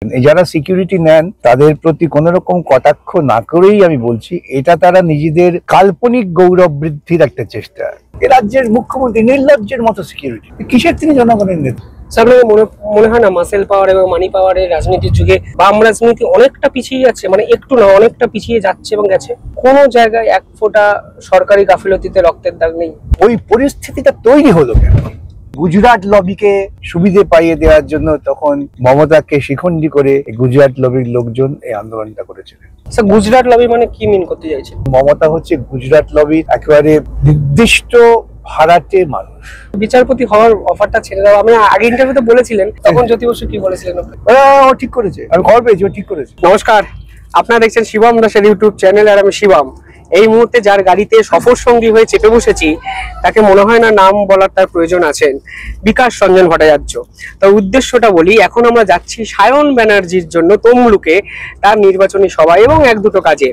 যারা সিকিউরিটি নেন তাদের প্রতি কোন রকম কটাক্ষ না করেই আমি বলছি, এটা তারা নিজেদের কাল্পনিক গৌরব বৃদ্ধির একটা চেষ্টা। এ রাজ্যের মুখ্যমন্ত্রী নির্লজ্জের মতো সিকিউরিটি, কিসের তিনি জনগণের নেতা? মনে হয় না মাসেল পাওয়ার এবং মানি পাওয়ারের রাজনীতির যুগে বাম রাজনীতি অনেকটা পিছিয়ে যাচ্ছে, মানে একটু না অনেকটা পিছিয়ে যাচ্ছে এবং গেছে? কোনো জায়গায় এক ফোঁটা সরকারি গাফিলতিতে রক্তের দাগ নেই। ওই পরিস্থিতিটা তৈরি হলো কেন? গুজরাট লবিকে সুবিধে পাইয়ে দেওয়ার জন্য তখন মমতাকে শিখণ্ডী করে গুজরাট লবির লোকজন এই আন্দোলনটা করেছিলেন। গুজরাট লবি মানে কি মিন করতে চাইছে? মমতা হচ্ছে গুজরাট লবির একেবারে নির্দিষ্ট ভাড়াটে মানুষ। বিচারপতি হওয়ার অফারটা ছেড়ে দাও, আমি আগে ইন্টারভিউতে বলেছিলেন, তখন জ্যোতি বসু কি বলেছিলেন? ও ঠিক করেছে, আমি খবর পেয়েছি, ও ঠিক করেছে। নমস্কার, আপনারা দেখছেন শিবম দাসের ইউটিউব চ্যানেল, আর আমি শিবম। এই মুহূর্তে যার গাড়িতে সফর সঙ্গী হয়ে চেপে বসেছি, তাকে মনে হয় না নাম বলার তার প্রয়োজন আছেন, বিকাশ রঞ্জন ভট্টাচার্য। তার উদ্দেশ্যটা বলি, এখন আমরা যাচ্ছি সায়ন ব্যানার্জির জন্য তমলুকে তার নির্বাচনী সভা এবং এক দুটো কাজে।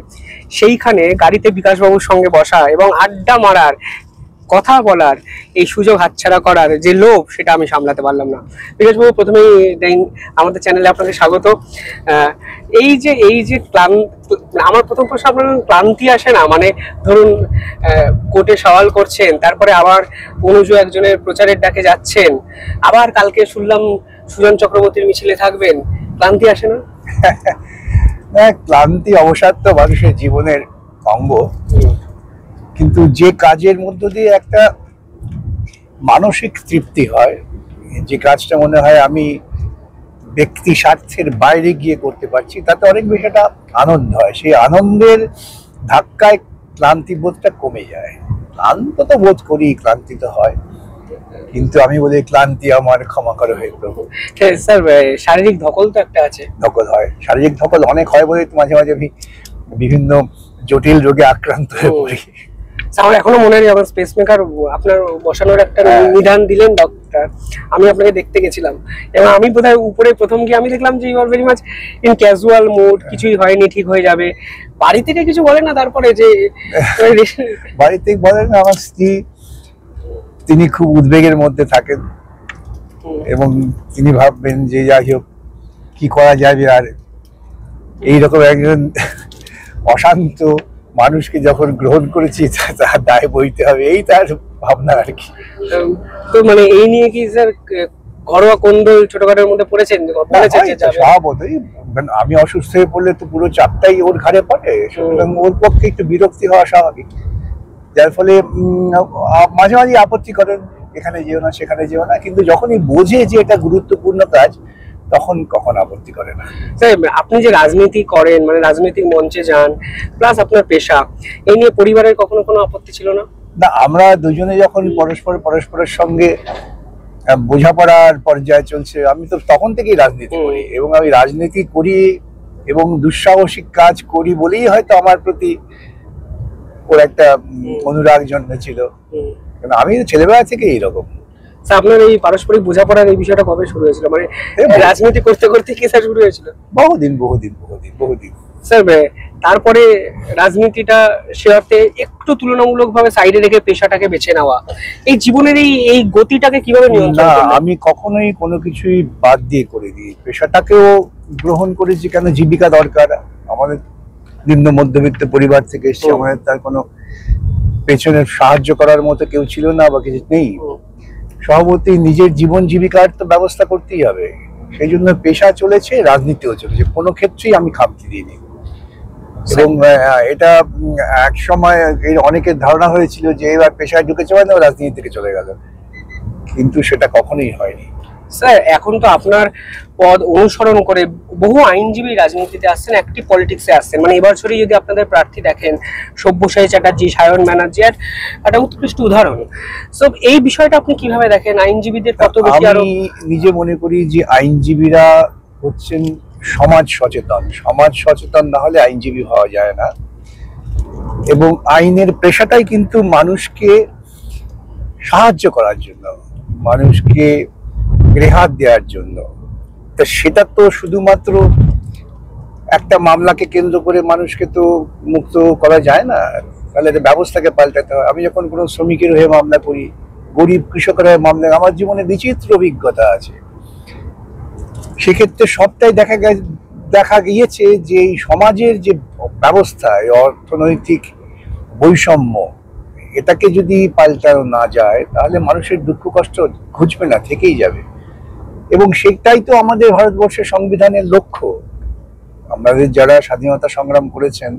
সেইখানে গাড়িতে বিকাশবাবুর সঙ্গে বসা এবং আড্ডা মারার, কথা বলার, এই সুযোগ হাতছাড়া করার যে লোভ, সেটা আমি সামলাতে পারলাম না। বিকাশবাবু, প্রথমেই আমাদের চ্যানেলে আপনাকে স্বাগত। এই যে আমার প্রথম প্রশ্ন, আপনার ক্লান্তি আসে না? মানে ধরুন কোর্টে সওয়াল করছেন, তারপরে আবার অনুজু একজনের প্রচারের ডাকে যাচ্ছেন, আবার কালকে শুনলাম সুজন চক্রবর্তীর মিছিলে থাকবেন, ক্লান্তি আসে না? ক্লান্তি অবসাদ তো মানুষের জীবনের অঙ্গ, কিন্তু যে কাজের মধ্য দিয়ে একটা মানসিক তৃপ্তি হয়, যে কাজটা মনে হয় আমি ব্যক্তি স্বার্থের বাইরে গিয়ে করতে পারছি, তাতে অনেক বেশি একটা আনন্দ হয়। সেই আনন্দের ধাক্কায় ক্লান্তি বোধটা কমে যায়। ক্লান্ত তো বোধ করি, ক্লান্তি তো হয়, কিন্তু আমি বলি ক্লান্তি আমার ক্ষমা করে হয়ে প্রভু। স্যার, শারীরিক ধকল তো একটা আছে। ধকল হয়, শারীরিক ধকল অনেক হয় বলে মাঝে মাঝে বিভিন্ন জটিল রোগে আক্রান্ত হয়ে পড়ি। আমার এখনো মনে নেই, আমার স্পেস মেকার আপনার বসানোর একটা নিদান দিলেন ডক্টর। আমি আপনাকে দেখতে গেছিলাম এবং আমি বোধহয় উপরে প্রথম গিয়ে আমি দেখলাম যে you are very much in casual mood, কিছুই হয়নি, ঠিক হয়ে যাবে। বাড়ি থেকে কিছু বলে না তারপরে? যে বাড়ি থেকে বলেন, আমার স্ত্রী তিনি খুব উদ্বেগের মধ্যে থাকেন এবং তিনি ভাববেন যে যাই হোক কি করা যাবে, আর এইরকম একজন অশান্ত মানুষকে যখন গ্রহণ করেছি তার দায় বইতে হবে, এই তার ভাবনা আর কি। তো মানে এই নিয়ে কি স্যার ঘরোয়া কোন্দল ছোটখাটোর মধ্যে পড়েছেন? স্বভাবতই আমি অসুস্থ হয়ে পড়লে তো পুরো চাপটাই ওর ঘাড়ে পড়ে, সুতরাং ওর পক্ষে একটু বিরক্তি হওয়া স্বাভাবিক। যার ফলে মাঝে মাঝে আপত্তি করেন, এখানে যেও না সেখানে যেও না, কিন্তু যখনই বোঝে যে এটা গুরুত্বপূর্ণ কাজ তখন কখন আপত্তি করে না। আপনি যে রাজনীতি করেন, মানে রাজনৈতিক মঞ্চে যান, প্লাস আপনার পেশা, এই নিয়ে পরিবারের কখনো কোনো আপত্তি ছিল না? না, আমরা দুজনে যখন পরস্পরের সঙ্গে বোঝাপড়ার পর্যায়ে চলছে, আমি তো তখন থেকেই রাজনীতি করি এবং আমি রাজনীতি করি এবং দুঃসাহসিক কাজ করি বলেই হয়তো আমার প্রতি ওর একটা অনুরাগ জন্মেছিল, কারণ আমি ছেলেবেলা থেকে এইরকম। আপনার এই পারস্পরিক বোঝাপড়ার এই বিষয়টা কবে শুরু হয়েছিল? মানে রাজনীতি করতে করতে কি স্যার শুরু হয়েছিল? বহুদিন। স্যার, তারপরে রাজনীতিটা সে অর্থে একটু তুলনামূলকভাবে সাইডে রেখে পেশাটাকে বেছে নেওয়া, এই জীবনের এই গতিটাকে কিভাবে নিয়ন্ত্রণ করবেন? আমি কখনোই কোনো কিছুই বাদ দিয়ে করে দিই, পেশাটাকেও গ্রহণ করেছি। কেন? জীবিকা দরকার। আমাদের নিম্ন মধ্যবিত্ত পরিবার থেকে এসেছি, আমাদের তার কোনো পেছনে সাহায্য করার মতো কেউ ছিল না বা কিছু নেই। সভাপতি নিজের জীবন জীবিকার তো ব্যবস্থা করতেই হবে, সেই জন্য পেশা চলেছে, রাজনীতিও চলেছে, কোনো ক্ষেত্রেই আমি খামতি দিইনি। এবং এটা এক সময় অনেকের ধারণা হয়েছিল যে এবার পেশায় ঢুকেছে মানে রাজনীতি থেকে চলে গেল, কিন্তু সেটা কখনোই হয়নি। স্যার, এখন তো আপনার পদ অনুসরণ করে বহু আইনজীবী রাজনীতিতে আসছেন, অ্যাক্টিভ পলিটিক্সে আসছেন। মানে এবছরই যদি আপনাদের প্রার্থী দেখেন, সব্যসাচী চ্যাটার্জি, সায়ন ব্যানার্জি, একটা উৎকৃষ্ট উদাহরণ। সো এই বিষয়টা আপনি কিভাবে দেখেন? আইনজীবীদের কত বেশি? আমি নিজে মনে করি যে আইনজীবীরা হচ্ছেন সমাজ সচেতন না হলে আইনজীবী হওয়া যায় না, এবং আইনের পেশাটাই কিন্তু মানুষকে সাহায্য করার জন্য, মানুষকে রেহাত দেওয়ার জন্য। তা সেটা তো শুধুমাত্র একটা মামলাকে কেন্দ্র করে মানুষকে তো মুক্ত করা যায় না, তাহলে ব্যবস্থাকে পাল্টাতে হয়। আমি যখন কোনো শ্রমিকের হয়ে মামলা করি, গরিব কৃষকের হয়ে মামলা, আমার জীবনে বিচিত্র অভিজ্ঞতা আছে। সেক্ষেত্রে সবটাই দেখা গিয়েছে যে এই সমাজের যে ব্যবস্থা, এই অর্থনৈতিক বৈষম্য, এটাকে যদি পাল্টানো না যায় তাহলে মানুষের দুঃখ কষ্ট ঘুচবে না, থেকেই যাবে। এবং সেটাই তো আমাদের ভারতবর্ষের সংবিধানের লক্ষ্য। আমাদের যারা স্বাধীনতা সংগ্রাম করেছেন,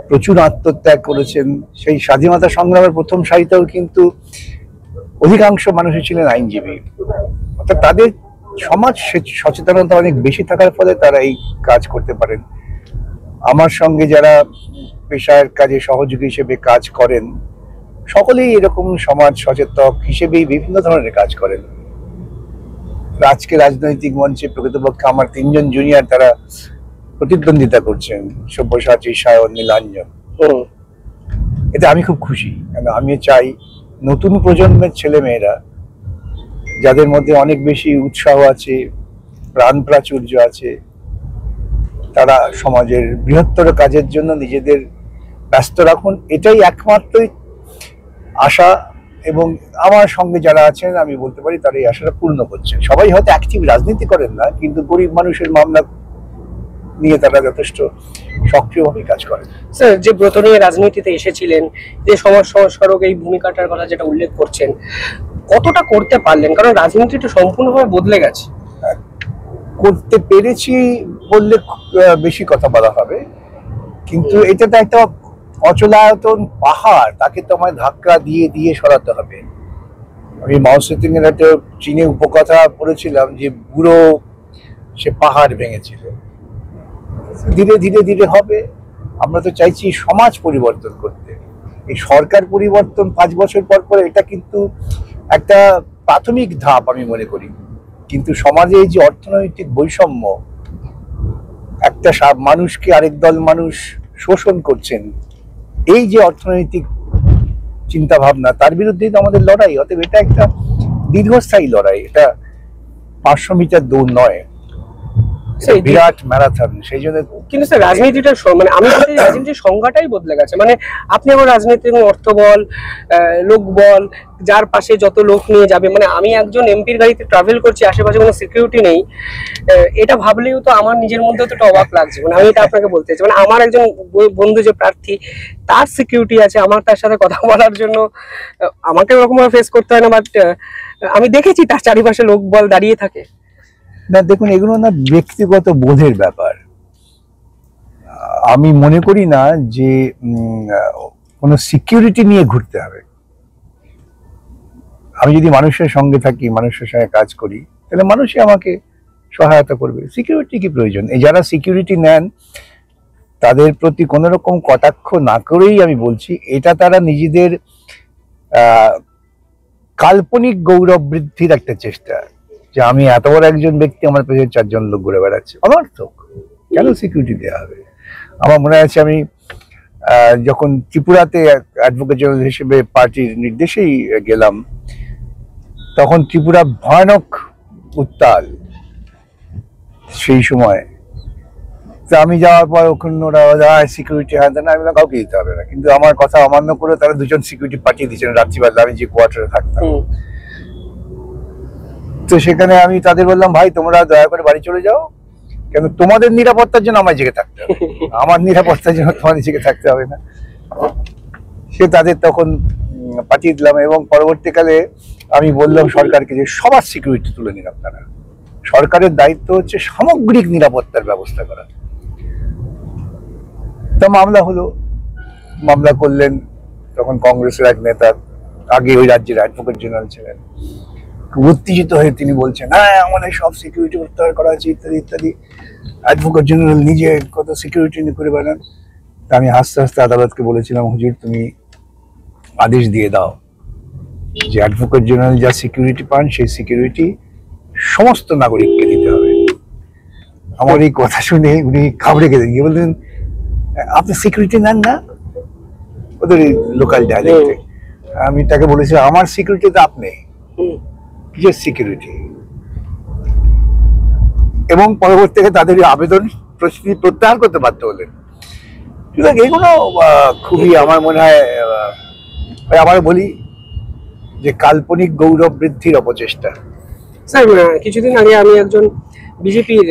প্রচুর আত্মত্যাগ করেছেন, সেই স্বাধীনতা সংগ্রামের প্রথম সারিতেও কিন্তু অধিকাংশ মানুষই ছিলেন আইনজীবী। অর্থাৎ তাদের সমাজ সচেতনতা অনেক বেশি থাকার ফলে তারা এই কাজ করতে পারেন। আমার সঙ্গে যারা পেশার কাজে সহযোগী হিসেবে কাজ করেন, সকলেই এরকম সমাজ সচেতক হিসেবেই বিভিন্ন ধরনের কাজ করেন। আজকে রাজনৈতিক মঞ্চে প্রকৃতপক্ষে আমার 3 জন জুনিয়র তারা প্রতিদ্বন্দ্বিতা করছেন, সব্যসাচী, সায়ন, নীলাঞ্জন। এতে আমি খুব খুশি, কেন আমি চাই নতুন প্রজন্মের ছেলে মেয়েরা, যাদের মধ্যে অনেক বেশি উৎসাহ আছে, প্রাণ প্রাচুর্য আছে, তারা সমাজের বৃহত্তর কাজের জন্য নিজেদের ব্যস্ত রাখুন। এটাই একমাত্রই আশা। এবং আমার সঙ্গে যারা আছেন আমি বলতে পারি তারা এই আশাটা পূর্ণ করছেন। সবাই হয়তো অ্যাক্টিভ রাজনীতি করেন না, কিন্তু গরিব মানুষের মামলা নিয়ে তারা যথেষ্ট সক্রিয়ভাবে কাজ করেন। স্যার, যে ব্রত নিয়ে রাজনীতিতে এসেছিলেন, যে সমাজ সংস্কারক এই ভূমিকাটার কথা যেটা উল্লেখ করছেন, কতটা করতে পারলেন? কারণ রাজনীতিটা সম্পূর্ণভাবে বদলে গেছে। করতে পেরেছি বললে বেশি কথা বলা হবে, কিন্তু এটা তো একটা অচলায়তন পাহাড়, তাকে তো আমায় ধাক্কা দিয়ে দিয়ে সরাতে হবে। আমি মাও সেতুং এর একটা চীনে উপকথা পড়েছিলাম যে বুড়ো সে পাহাড় ভেঙেছিল। ধীরে ধীরে ধীরে হবে। আমরা তো চাইছি সমাজ পরিবর্তন করতে। এই সরকার পরিবর্তন 5 বছর পর পর এটা কিন্তু একটা প্রাথমিক ধাপ আমি মনে করি। কিন্তু সমাজে এই যে অর্থনৈতিক বৈষম্য, একটা মানুষকে আরেক দল মানুষ শোষণ করছেন, এই যে অর্থনৈতিক চিন্তা ভাবনা, তার বিরুদ্ধেই তো আমাদের লড়াই। অতএব এটা একটা দীর্ঘস্থায়ী লড়াই, এটা 500 মিটার দৌড় নয়, বিরাট ম্যারাথন। সেই জন্য কিন্তু স্যার রাজনীতিটা মানে আমি বলতে রাজনীতির সংজ্ঞাটাই বদলে গেছে। মানে আপনি আমার রাজনীতির অর্থ বল, লোক বল, যার পাশে যত লোক নিয়ে যাবে। মানে আমি একজন এমপির গাড়িতে ট্রাভেল করছি, আশেপাশে কোনো সিকিউরিটি নেই, এটা ভাবলেও তো আমার নিজের মধ্যে তো অবাক লাগছে। মানে আমি এটা আপনাকে বলতে চাই, মানে আমার একজন বন্ধু যে প্রার্থী, তার সিকিউরিটি আছে, আমার তার সাথে কথা বলার জন্য আমাকে ওরকম ভাবে ফেস করতে হয় না। বাট আমি দেখেছি তার চারিপাশে লোক বল দাঁড়িয়ে থাকে। না দেখুন, এগুলো না ব্যক্তিগত বোধের ব্যাপার। আমি মনে করি না যে কোনো সিকিউরিটি নিয়ে ঘুরতে হবে। আমি যদি মানুষের সঙ্গে থাকি, মানুষের সঙ্গে কাজ করি, তাহলে মানুষই আমাকে সহায়তা করবে। সিকিউরিটি কি প্রয়োজন? এই যারা সিকিউরিটি নেন তাদের প্রতি কোনো রকম কটাক্ষ না করেই আমি বলছি, এটা তারা নিজেদের কাল্পনিক গৌরব বৃদ্ধির একটা চেষ্টা, যে আমি এত বড় একজন ব্যক্তি, আমার পেছনে 4 জন লোক ঘুরে বেড়াচ্ছে। অনর্থক। কেন সিকিউরিটি দেওয়া হবে? আমার মনে আছে আমি যখন ত্রিপুরাতে অ্যাডভোকেট জেনারেল হিসেবে পার্টির নির্দেশেই গেলাম, তখন ত্রিপুরা ভয়ানক উত্তাল সেই সময়। তো আমি যাওয়ার পর ওখানে ওরা সিকিউরিটি হ্যাঁ না, আমি কাউকে দিতে হবে না। কিন্তু আমার কথা অমান্য করে তারা 2 জন সিকিউরিটি পাঠিয়ে দিয়েছেন রাত্রিবেলা, আমি যে কোয়ার্টারে থাকতাম। তো সেখানে আমি তাদের বললাম, ভাই তোমরা দয়া করে বাড়ি চলে যাও, কেন তোমাদের নিরাপত্তার জন্য আমায় জেগে থাকতে হবে, আমার নিরাপত্তার জন্য তোমাদের জেগে থাকতে হবে না। সে তাদের তখন পাঠিয়ে দিলাম। এবং পরবর্তীকালে আমি বললাম সরকারকে যে সবার সিকিউরিটি তুলে নিন আপনারা। সরকারের দায়িত্ব হচ্ছে সামগ্রিক নিরাপত্তার ব্যবস্থা করা। তা মামলা হলো, মামলা করলেন তখন কংগ্রেসের এক নেতা, আগে ওই রাজ্যের অ্যাডভোকেট জেনারেল ছিলেন। উত্তেজিত হয়ে তিনি বলছেন, হ্যাঁ আমাদের সব সিকিউরিটি প্রত্যাহার করা আছে ইত্যাদি ইত্যাদি। অ্যাডভোকেট জেনারেল নিজে কত সিকিউরিটি নিয়ে করে বেড়ান। তা আমি হাসতে হাসতে আদালতকে বলেছিলাম, হুজুর তুমি আদেশ দিয়ে দাও যে অ্যাডভোকেট জেনারেল যা সিকিউরিটি পান সেই সিকিউরিটি সমস্ত নাগরিককে দিতে হবে। আমার এই কথা শুনে উনি ঘাবড়ে গেলেন, গিয়ে বললেন আপনি সিকিউরিটি নেন না, ওদের লোকাল ডায়ালেক্টে। আমি তাকে বলেছি, আমার সিকিউরিটি তো আপনি, কিসের সিকিউরিটি? এবং পরবর্তীতে তাদের আবেদন প্রত্যাহার করতে বাধ্য হলেন। সুতরাং এগুলো খুবই আমার মনে হয়, আবার বলি যে কাল্পনিক গৌরব বৃদ্ধির অপচেষ্টা। স্যার কিছুদিন আগে আমি একজন বিজেপির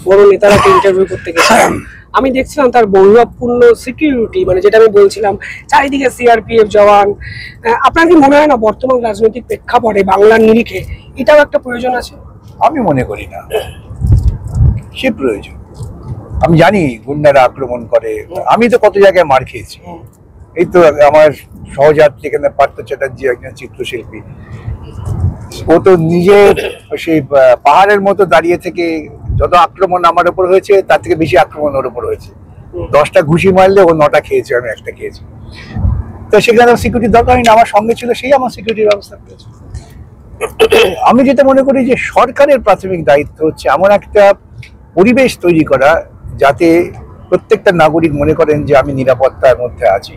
বড় নেতারাকে ইন্টারভিউ করতে গেছিলাম, আমি দেখছিলাম তার বৈভবপূর্ণ সিকিউরিটি, মানে যেটা আমি বলছিলাম চারিদিকে সিআরপিএফ জওয়ান। আপনার কি মনে হয় না বর্তমান রাজনৈতিক প্রেক্ষাপটে বাংলার নিরিখে এটাও একটা প্রয়োজন আছে? আমি মনে করি না সে প্রয়োজন। আমি জানি গুন্ডারা আক্রমণ করে, আমি তো কত জায়গায় মার খেয়েছি। এই তো আমার সহযাত্রী এখানে পার্থ চ্যাটার্জি একজন চিত্রশিল্পী, ও তো নিজে সেই পাহাড়ের মতো দাঁড়িয়ে থেকে যত আক্রমণ আমার উপর হয়েছে তার থেকে বেশি আক্রমণ ওর উপর হয়েছে। 10টা ঘুষি মারলে ও 9টা খেয়েছে, আমি একটা খেয়েছি। তো সেখানে সিকিউরিটি দরকার হয়নি, আমার সঙ্গে ছিল সেই আমার সিকিউরিটির ব্যবস্থা করেছে। আমি যেটা মনে করি যে সরকারের প্রাথমিক দায়িত্ব হচ্ছে এমন একটা পরিবেশ তৈরি করা যাতে প্রত্যেকটা নাগরিক মনে করেন যে আমি নিরাপত্তার মধ্যে আছি,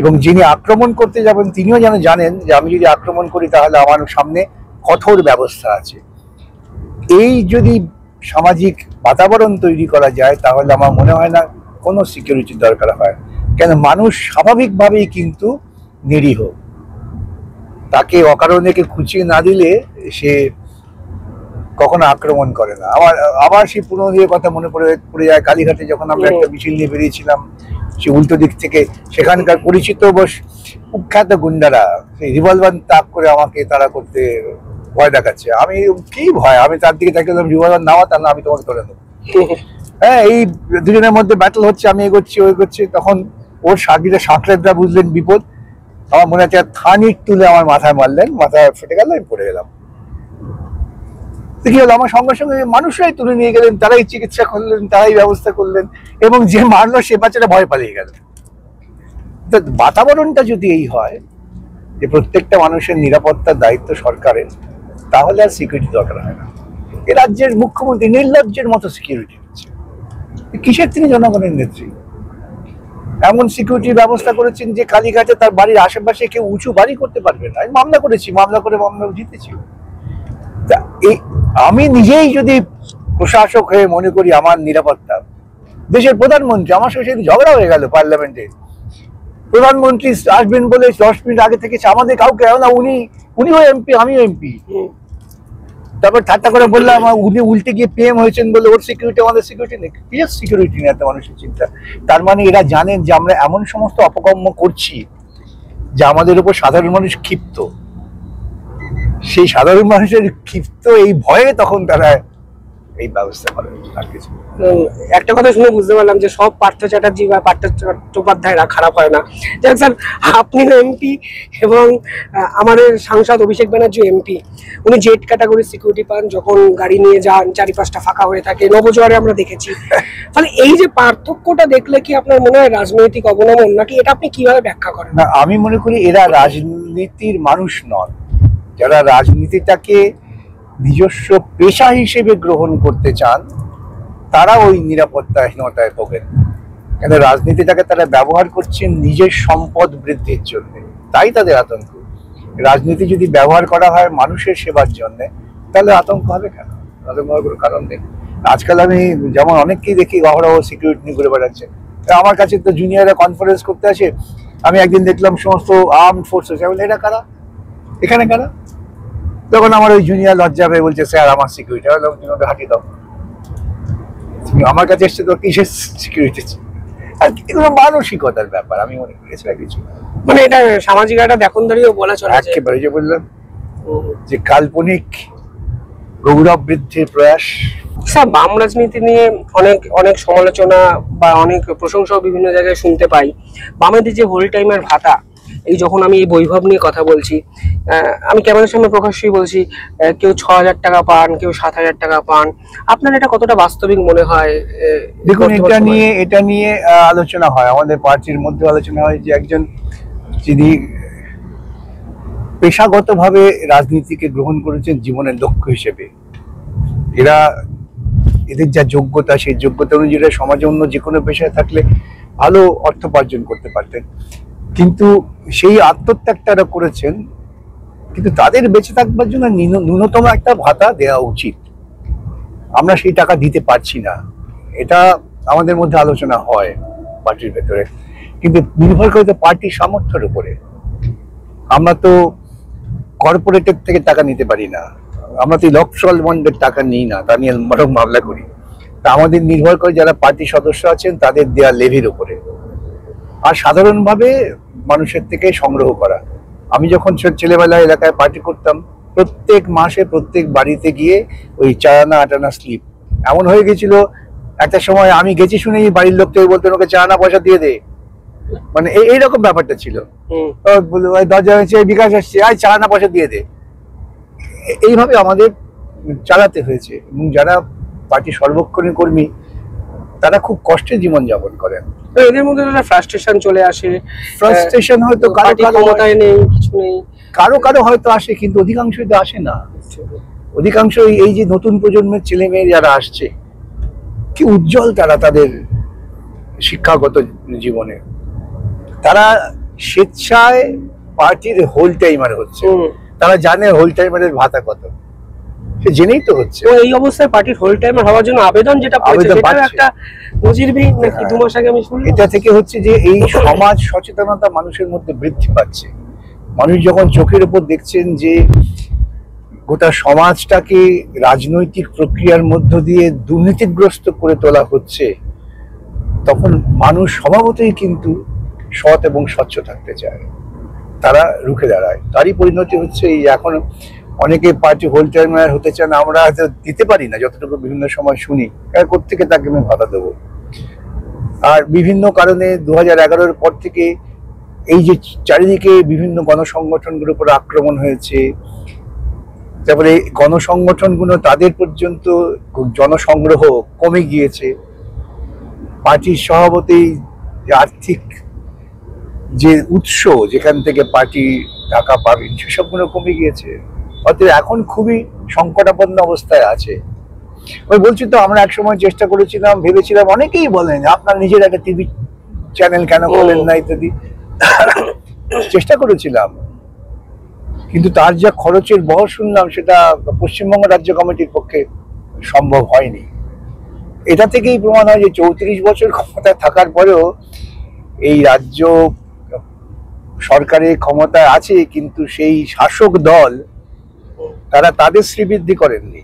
এবং যিনি আক্রমণ করতে যাবেন তিনিও যেন জানেন যে আমি যদি আক্রমণ করি তাহলে আমার সামনে কঠোর ব্যবস্থা আছে। এই যদি সামাজিক বাতাবরণ তৈরি করা যায় তাহলে আমার মনে হয় না কোনো সিকিউরিটির দরকার হয়। কেন, মানুষ স্বাভাবিকভাবেই কিন্তু নিরীহ, তাকে অকারণে খুঁচিয়ে না দিলে সে কখনো আক্রমণ করে না। আবার সেই পুরনো দিয়ে কথা মনে পড়ে যায়, কালীঘাটে যখন আমরা একটা মিছিল নিয়ে বেরিয়েছিলাম, সে উল্টো দিক থেকে সেখানকার পরিচিত কুখ্যাত গুন্ডারা সেই রিভলভার তাক করে আমাকে তাড়া করতে ভয় দেখাচ্ছে। আমি কি ভয়, আমি তার দিকে তাকে রিভলভার নাওয়া, তাহলে আমি তোমাকে ধরে নেবো। হ্যাঁ, এই দুজনের মধ্যে ব্যাটল হচ্ছে, আমি এগোচ্ছি ও এগোচ্ছি, তখন ওর সার্বিটা সাঁকড়েদরা বুঝলেন বিপদ, আমার মনে হচ্ছে থানির তুলে আমার মাথায় মারলেন, মাথায় ফেটে গেল, আমি পড়ে গেলাম। কি হলো, আমার সঙ্গে সঙ্গে মানুষরাই তুলে নিয়ে গেলেন, তারাই চিকিৎসা করলেন, তারাই ব্যবস্থা করলেন, এবং যে মারলো সে বাচ্চাটা ভয় পালিয়ে গেল। তো বাতাবরণটা যদি এই হয় যে প্রত্যেকটা মানুষের নিরাপত্তার দায়িত্ব সরকারের, তাহলে আর সিকিউরিটি দরকার হয় না। এ রাজ্যের মুখ্যমন্ত্রী নির্লজ্জের মতো সিকিউরিটি হচ্ছে, কিসের তিনি জনগণের নেত্রী? এমন সিকিউরিটি ব্যবস্থা করেছেন যে কালীঘাটে তার বাড়ির আশেপাশে কেউ উঁচু বাড়ি করতে পারবে না। আমি মামলা করেছি, মামলা জিতেছি। আমি নিজেই যদি প্রশাসক হয়ে মনে করি আমার নিরাপত্তা, দেশের প্রধানমন্ত্রী আমার সঙ্গে সেদিন ঝগড়া হয়ে গেল পার্লামেন্টে, প্রধানমন্ত্রী আসবেন বলে 10 মিনিট আগে থেকে আমাদের কাউকে, না উনিও এমপি আমিও এমপি, তারপর ঠাট্টা করে বললাম উনি উল্টে গিয়ে পিএম হয়েছেন বলে ওর সিকিউরিটি আমাদের সিকিউরিটি নেই। পিএস সিকিউরিটি নেই, এত মানুষের চিন্তা। তার মানে এরা জানেন যে আমরা এমন সমস্ত অপকর্ম করছি যে আমাদের উপর সাধারণ মানুষ ক্ষিপ্ত, সেই সাধারণ মানুষের ক্ষিপ্ত এই ভয়ে তখন তারা এই ব্যবস্থা করে। আর কিছু একটা কথা শুনে বুঝতে পারলাম যে সব পার্থ চ্যাটার্জি বা পার্থ চট্টোপাধ্যায়রা খারাপ হয় না। যাক স্যার, আপনি এমপি এবং আমাদের সাংসদ অভিষেক ব্যানার্জি এমপি, উনি জেড ক্যাটাগরির সিকিউরিটি পান, যখন গাড়ি নিয়ে যান চারিপাশটা ফাঁকা হয়ে থাকে, নবজোয়ারে আমরা দেখেছি। তাহলে এই যে পার্থক্যটা দেখলে কি আপনার মনে হয় রাজনৈতিক অবনমন, নাকি এটা আপনি কিভাবে ব্যাখ্যা করেন? না, আমি মনে করি এরা রাজনীতির মানুষ নন। যারা রাজনীতিটাকে নিজস্ব পেশা হিসেবে গ্রহণ করতে চান তারা ওই নিরাপত্তাহীনতায় ভোগেন। কেন, রাজনীতিটাকে তারা ব্যবহার করছেন নিজের সম্পদ বৃদ্ধির জন্য, তাই তাদের আতঙ্ক। রাজনীতি যদি ব্যবহার করা হয় মানুষের সেবার জন্য, তাহলে আতঙ্ক হবে কেন? আতঙ্ক হওয়ার কোনো কারণ নেই। আজকাল আমি যেমন অনেককেই দেখি অহরহ সিকিউরিটি নিয়ে ঘুরে বেড়াচ্ছে। আমার কাছে তো জুনিয়ররা কনফারেন্স করতে আসে, আমি একদিন দেখলাম সমস্ত আর্মড ফোর্সেস, এরা কারা, এখানে কারা? তখন আমার ওই জুনিয়র লজ্জা পেয়ে বলছে, স্যার আমার সিকিউরিটি। তুমি ওকে হাঁটিয়ে দাও, তুমি আমার কাছে এসছে তো কিসের সিকিউরিটি? আর এগুলো মানসিকতার ব্যাপার, আমি মনে করি এছাড়া কিছু। মানে এটা সামাজিক একটা দেখনদারিও বলা চলে। একেবারে যে বললাম যে কাল্পনিক গৌরব বৃদ্ধির প্রয়াস। স্যার, বাম রাজনীতি নিয়ে অনেক সমালোচনা বা অনেক প্রশংসাও বিভিন্ন জায়গায় শুনতে পাই। বামেদের যে হোল টাইমের ভাতা, এই যখন আমি এই বৈভব নিয়ে কথা বলছি, আমি ক্যামেরার সামনে প্রকাশ্যই বলছি, কেউ 6,000 টাকা পান, কেউ 7,000 টাকা পান। আপনার এটা কতটা বাস্তবিক মনে হয়? দেখুন, এটা নিয়ে আলোচনা হয়, আমাদের পার্টির মধ্যে আলোচনা হয় যে একজন যিনি পেশাগতভাবে রাজনীতিকে গ্রহণ করেছেন জীবনের লক্ষ্য হিসেবে, এদের যা যোগ্যতা, সেই যোগ্যতা অনুযায়ী সমাজে অন্য যে কোনো পেশায় থাকলে ভালো অর্থ উপার্জন করতে পারতেন, কিন্তু সেই আত্মত্যাগটা তারা করেছেন। কিন্তু তাদের বেঁচে থাকবার জন্য ন্যূনতম একটা ভাতা দেওয়া উচিত। আমরা সেই টাকা দিতে পারছি না, এটা আমাদের মধ্যে আলোচনা হয় পার্টির ভেতরে, কিন্তু নির্ভর করে পার্টির সামর্থ্যের উপরে। আমরা তো কর্পোরেটের থেকে টাকা নিতে পারি না, আমরা তো ইলেকট্রাল বন্ডের টাকা নিই না, তা নিয়ে বরং মামলা করি। তা আমাদের নির্ভর করে যারা পার্টি সদস্য আছেন তাদের দেওয়া লেভির উপরে, আর সাধারণভাবে মানুষের থেকে সংগ্রহ করা। আমি যখন ছেলেবেলায় এলাকায় পার্টি করতাম, প্রত্যেক মাসে প্রত্যেক বাড়িতে গিয়ে ওই 4 আনা 8 আনা স্লিপ, এমন হয়ে গেছিল একটা সময় আমি গেছি শুনেই বাড়ির লোক থেকে বলতেন ওকে 4 আনা পয়সা দিয়ে দে, মানে এইরকম ব্যাপারটা ছিল। বললো দরজা হয়েছে, বিকাশ আসছে, আয় 4 আনা পয়সা দিয়ে দে। এইভাবে আমাদের চালাতে হয়েছে। এবং যারা পার্টি সর্বক্ষণের কর্মী তারা খুব কষ্টে জীবন যাপন করেন। তো এদের মধ্যে একটা ফ্রাস্ট্রেশন চলে আসে, ফ্রাস্ট্রেশন হয়তো কারো পার্টি কারো ক্ষমতায় নেই, কিছু নেই, কারো কারো হয়তো আসে, কিন্তু অধিকাংশই তো আসে না। অধিকাংশ এই যে নতুন প্রজন্মের ছেলে মেয়ে যারা আসছে, কি উজ্জ্বল তারা তাদের শিক্ষাগত জীবনে, তারা স্বেচ্ছায় পার্টির হোল টাইমার হচ্ছে। তারা জানে হোল টাইমারের ভাতা কত, সে জেনেই তো হচ্ছে। তো এই অবস্থায় পার্টির হোল টাইমার হওয়ার জন্য আবেদন যেটা পড়েছে সেটার একটা নজিরবিহীন নাকি 2 মাস আগে আমি শুনলাম। এটা থেকে হচ্ছে যে এই সমাজ সচেতনতা মানুষের মধ্যে বৃদ্ধি পাচ্ছে। মানুষ যখন চোখের উপর দেখছেন যে গোটা সমাজটাকে রাজনৈতিক প্রক্রিয়ার মধ্য দিয়ে দুর্নীতিগ্রস্ত করে তোলা হচ্ছে, তখন মানুষ স্বভাবতই কিন্তু সৎ এবং স্বচ্ছ থাকতে চায়, তারা রুখে দাঁড়ায়। তারই পরিণতি হচ্ছে এই এখন অনেকে পার্টি হোল টাইমার হতে চান, আমরা হয়তো দিতে পারি না যতটুকু বিভিন্ন সময় শুনি, কোত্থেকে তাকে আমি ভাতা দেবো। আর বিভিন্ন কারণে 2011-এর পর থেকে এই যে চারিদিকে বিভিন্ন গণসংগঠনগুলোর উপর আক্রমণ হয়েছে, তারপরে গণসংগঠনগুলো তাদের পর্যন্ত জনসংগ্রহ কমে গিয়েছে, পার্টির স্বভাবতেই আর্থিক যে উৎস যেখান থেকে পার্টি টাকা পাবেন সেসবগুলো কমে গিয়েছে। অতএব এখন খুবই সংকটাপন্ন অবস্থায় আছে। ওই বলছি তো, আমরা একসময় চেষ্টা করেছিলাম, ভেবেছিলাম, অনেকেই বলেন আপনার নিজের একটা টিভি চ্যানেল কেন বলেন না ইত্যাদি, চেষ্টা করেছিলাম, কিন্তু তার যা খরচের বহর শুনলাম সেটা পশ্চিমবঙ্গ রাজ্য কমিটির পক্ষে সম্ভব হয়নি। এটা থেকেই প্রমাণ হয় যে 34 বছর ক্ষমতায় থাকার পরেও এই রাজ্য সরকারের ক্ষমতায় আছে, কিন্তু সেই শাসক দল তারা তাদের শ্রীবৃদ্ধি করেননি।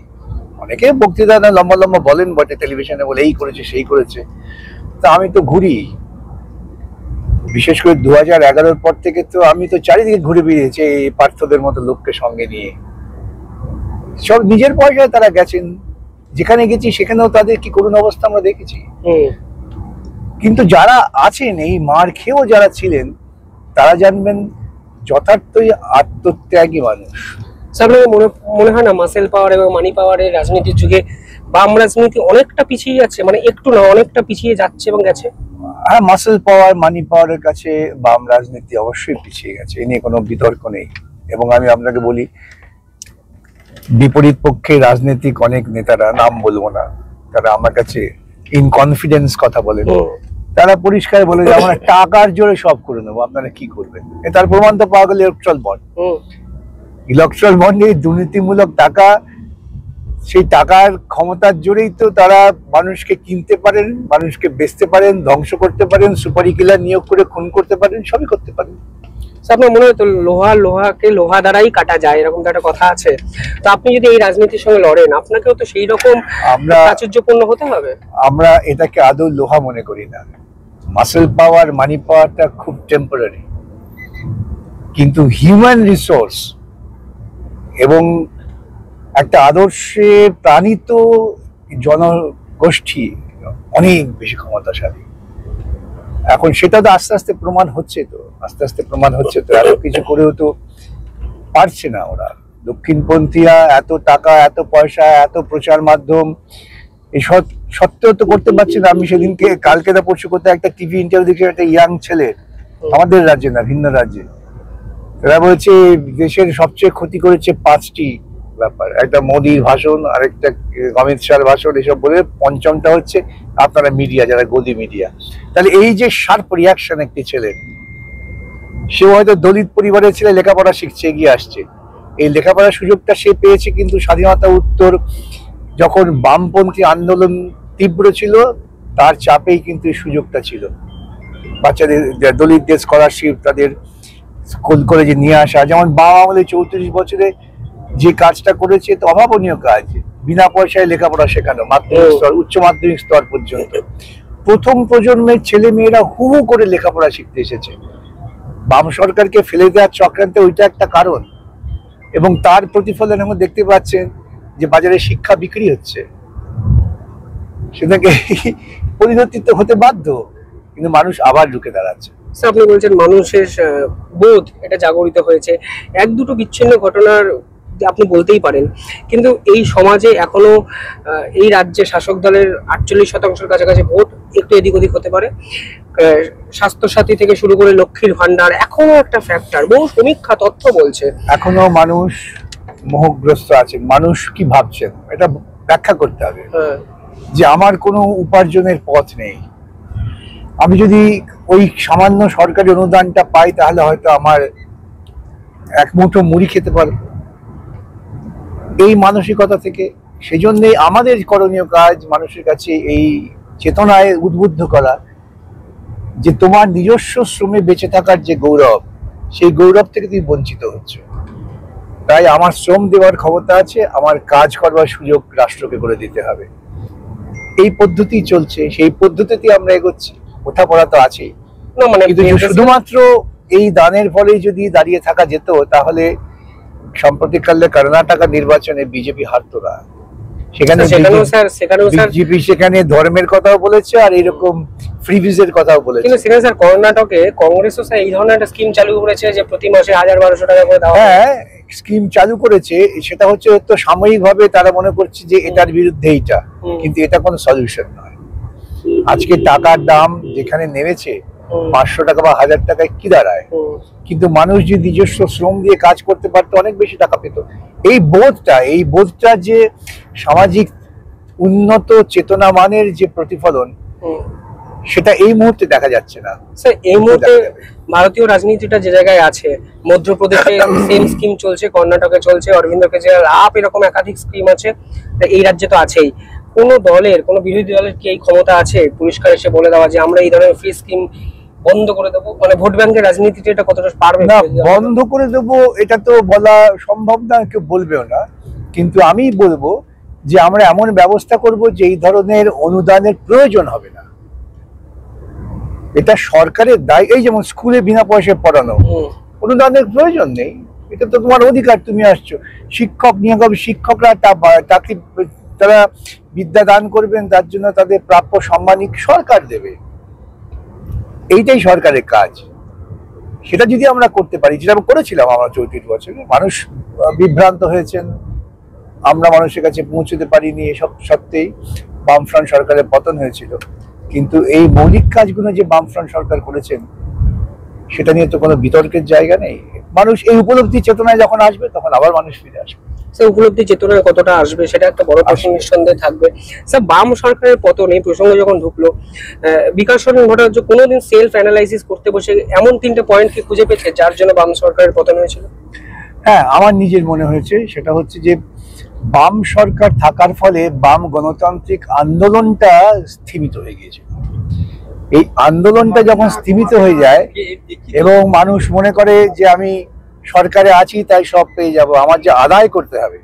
অনেকে বক্তৃতা লম্বা লম্বা বলেন বটে টেলিভিশনে, বলে এই করেছে সেই করেছে, তা আমি তো ঘুরি, বিশেষ করে 2011-এর পর থেকে তো আমি তো চারিদিকে ঘুরে বেরিয়েছি এই পার্থদের মতো লোককে সঙ্গে নিয়ে। সব নিজের পয়সায় তারা গেছেন, যেখানে গেছি সেখানেও তাদের কি করুণ অবস্থা আমরা দেখেছি। কিন্তু যারা আছেন, এই মার খেয়েও যারা ছিলেন, তারা জানবেন যথার্থই আত্মত্যাগী মানুষ। আপনার মনে হয় না মাসেল পাওয়ার এবং মানি পাওয়ারের রাজনীতির যুগে বাম রাজনীতি অনেকটা পিছিয়ে যাচ্ছে, মানে একটু না অনেকটা পিছিয়ে যাচ্ছে এবং গেছে? হ্যাঁ, মাসেল পাওয়ার মানি পাওয়ারের কাছে বাম রাজনীতি অবশ্যই পিছিয়ে গেছে, এ নিয়ে কোনো বিতর্ক নেই। এবং আমি আপনাকে বলি, বিপরীত পক্ষে রাজনৈতিক অনেক নেতারা, নাম বলবো না, তারা আমার কাছে ইন কনফিডেন্স কথা বলেন, তারা পরিষ্কার বলে যে আমরা টাকার জোরে সব করে নেবো, আপনারা কি করবেন। তার প্রমাণ তো পাওয়া গেল ইলেকট্রাল বন্ড। ইলেকট্রাল বন্ডে দুর্নীতিমূলক টাকা, সেই টাকার ক্ষমতার জোরেই তো তারা মানুষকে কিনতে পারেন, মানুষকে বেচতে পারেন, ধ্বংস করতে পারেন, সুপারি কিলার নিয়োগ করে খুন করতে পারেন, সবই করতে পারেন। আপনার মনে হয় তো লোহাকে লোহা দ্বারাই কাটা যায়, এরকম তো একটা কথা আছে। তো আপনি যদি এই রাজনীতির সঙ্গে লড়েন, আপনাকেও তো সেই রকম প্রাচুর্যপূর্ণ হতে হবে। আমরা এটাকে আদৌ লোহা মনে করি না। মাসেল পাওয়ার, মানি পাওয়ারটা খুব টেম্পোরারি, কিন্তু হিউম্যান রিসোর্স এবং একটা আদর্শে প্রাণিত জনগোষ্ঠী অনেক বেশি ক্ষমতাশালী। এখন সেটা তো আস্তে আস্তে প্রমাণ হচ্ছে, এত কিছু করেও তো পারছে না ওরা। দক্ষিণপন্থীরা এত টাকা, এত পয়সা, এত প্রচার মাধ্যম, এই সত্ত্বেও তো করতে পারছে না। আমি সেদিনকে, কালকে না পরশু কোথায় একটা টিভি ইন্টারভিউ দেখছি, একটা ইয়াং ছেলে, আমাদের রাজ্যে না, ভিন্ন রাজ্যে, তারা বলছে দেশের সবচেয়ে ক্ষতি করেছে 5টি ব্যাপার, একটা মোদির ভাষণ, আরেকটা অমিত শাহর ভাষণ, এসব বলে পঞ্চমটা হচ্ছে আপনারা মিডিয়া, যারা গদি মিডিয়া। তাহলে এই যে শার্প রিয়াকশন একটি ছেলে, সে হয়তো দলিত পরিবারের ছেলে, লেখাপড়া শিখছে, এগিয়ে আসছে, এই লেখাপড়ার সুযোগটা সে পেয়েছে, কিন্তু স্বাধীনতা উত্তর যখন বামপন্থী আন্দোলন তীব্র ছিল, তার চাপেই কিন্তু এই সুযোগটা ছিল। বাচ্চাদের দলিতদের স্কলারশিপ, তাদের স্কুল কলেজে নিয়ে আসা, যেমন বাম আমলে 34 বছরে যে কাজটা করেছে তো অভাবনীয় কাজ, বিনা পয়সায় লেখাপড়া শেখানো, মাধ্যমিক স্তর, উচ্চ মাধ্যমিক স্তর পর্যন্ত। প্রথম প্রজন্মের ছেলে মেয়েরা হুহু করে লেখাপড়া শিখতে এসেছে। বাম সরকারকে ফেলে দেওয়ার চক্রান্তে ওইটা একটা কারণ, এবং তার প্রতিফলন এখন দেখতে পাচ্ছেন যে বাজারে শিক্ষা বিক্রি হচ্ছে, সেটাকে পরিবর্তিত হতে বাধ্য, কিন্তু মানুষ আবার ঢুকে দাঁড়াচ্ছে। স্যার, আপনি বলছেন মানুষের বোধ এটা জাগরিত হয়েছে, এক দুটো বিচ্ছিন্ন ঘটনার আপনি বলতেই পারেন, কিন্তু এই সমাজে এখনো এই রাজ্যে শাসক দলের 48% কাছাকাছি ভোট, একটু এদিক ওদিক হতে পারে। স্বাস্থ্যসাথী থেকে শুরু করে লক্ষ্মীর ভান্ডার এখনো একটা ফ্যাক্টর, বহু সমীক্ষা তথ্য বলছে। এখনো মানুষ মোহগ্রস্ত আছে। মানুষ কি ভাবছেন এটা ব্যাখ্যা করতে হবে, যে আমার কোনো উপার্জনের পথ নেই, আমি যদি ওই সামান্য সরকারি অনুদানটা পাই তাহলে হয়তো আমার এক মুঠো মুড়ি খেতে পারবো, এই মানসিকতা থেকে। সেজন্যই আমাদের করণীয় কাজ মানুষের কাছে এই চেতনায় উদ্বুদ্ধ করা, যে তোমার নিজস্ব শ্রমে বেঁচে থাকার যে গৌরব, সেই গৌরব থেকে তুমি বঞ্চিত হচ্ছ। তাই আমার শ্রম দেওয়ার ক্ষমতা আছে, আমার কাজ করবার সুযোগ রাষ্ট্রকে করে দিতে হবে। এই পদ্ধতি চলছে, সেই পদ্ধতিতে আমরা এগোচ্ছি। ওঠাপড়া তো আছেই, কিন্তু শুধুমাত্র এই দানের ফলেই যদি দাঁড়িয়ে থাকা যেত তাহলে সাম্প্রতিককালে কর্ণাটক নির্বাচনে বিজেপি হারতো না। সেখানে বিজেপি সেখানে ধর্মের কথাও বলেছে আর এইরকম ফ্রিভিজের কথাও বলেছে। কিন্তু সেখানে স্যার কর্ণাটকে কংগ্রেসও স্যার এই ধরনের একটা স্কিম চালু করেছে যে প্রতি মাসে 1000-1200 টাকা করে দেওয়া। হ্যাঁ, স্কিম চালু করেছে, সেটা হচ্ছে তো সাময়িকভাবে তারা মনে করছে যে এটার বিরুদ্ধে এইটা, কিন্তু এটা কোনো সলিউশন নয়। আজকে টাকার দাম যেখানে নেমেছে 500 টাকা বা 1000 টাকায় কি দাঁড়ায়, কিন্তু মানুষ যদি নিজস্ব শ্রম দিয়ে কাজ করতে পারতো অনেক বেশি টাকা পেত। এই বোধটা যে সামাজিক উন্নত চেতনা মানের যে প্রতিফলন, সেটা এই মুহূর্তে দেখা যাচ্ছে না। স্যার, এই মুহূর্তে ভারতীয় রাজনীতিটা যে জায়গায় আছে, মধ্যপ্রদেশে সেম স্কিম চলছে, কর্ণাটকে চলছে, অরবিন্দ কেজরিওয়াল আপ এরকম একাধিক স্কিম আছে, এই রাজ্যে তো আছেই। কোন দলের, কোন বিরোধী দলের কি এই ক্ষমতা আছে পরিষ্কার এসে বলে দেওয়া যে আমরা এই ধরনের ফ্রি স্কিম বন্ধ করে দেবো? মানে ভোট ব্যাংকের রাজনীতিটা এটা কতটা পারবে? না, বন্ধ করে দেবো এটা তো বলা সম্ভব না, কেউ বলবেও না। কিন্তু আমি বলবো যে আমরা এমন ব্যবস্থা করব যে এই ধরনের অনুদানের প্রয়োজন হবে না। এটা সরকারের দায়। এই যেমন স্কুলে বিনা পয়সায় পড়ানো, অনুদানের প্রয়োজন নেই, এটা তো তোমার অধিকার, তুমি আসছো। শিক্ষক নিয়োগ হবে, শিক্ষকরা তারা বিদ্যা দান করবেন, তার জন্য তাদের প্রাপ্য সম্মানিক সরকার দেবে। এইটাই সরকারের কাজ। সেটা যদি আমরা করতে পারি, যেটা আমরা করেছিলাম আমরা 34 বছরে, মানুষ বিভ্রান্ত হয়েছেন, আমরা মানুষের কাছে পৌঁছতে পারিনি, এসব সত্ত্বেই বামফ্রন্ট সরকারের পতন হয়েছিল। কিন্তু এই মৌলিক কাজগুলো যে বামফ্রন্ট সরকার করেছেন সেটা নিয়ে তো কোনো বিতর্কের জায়গা নেই। মানুষ এই উপলব্ধি চেতনায় যখন আসবে তখন আবার মানুষ ফিরে আসবে। স্যার, উপলব্ধি চেতনায় কতটা আসবে সেটা একটা বড় প্রশ্ন নিঃসন্দেহে থাকবে। স্যার, বাম সরকারের পতন এই প্রসঙ্গে যখন ঢুকলো, বিকাশ রঞ্জন ভট্টাচার্য কোনোদিন সেলফ অ্যানালাইসিস করতে বসে এমন 3টে পয়েন্ট কি খুঁজে পেয়েছে যার জন্য বাম সরকারের পতন হয়েছিল? হ্যাঁ, আমার নিজের মনে হয়েছে, সেটা হচ্ছে যে বাম সরকার থাকার ফলে বাম গণতান্ত্রিক আন্দোলনটা স্থিমিত হয়ে গিয়েছে। এই আন্দোলনটা যখন স্থিমিত হয়ে যায় এবং মানুষ মনে করে যে আমি সরকারে আছি তাই সব পেয়ে যাব, আমার যে আদায় করতে হবে,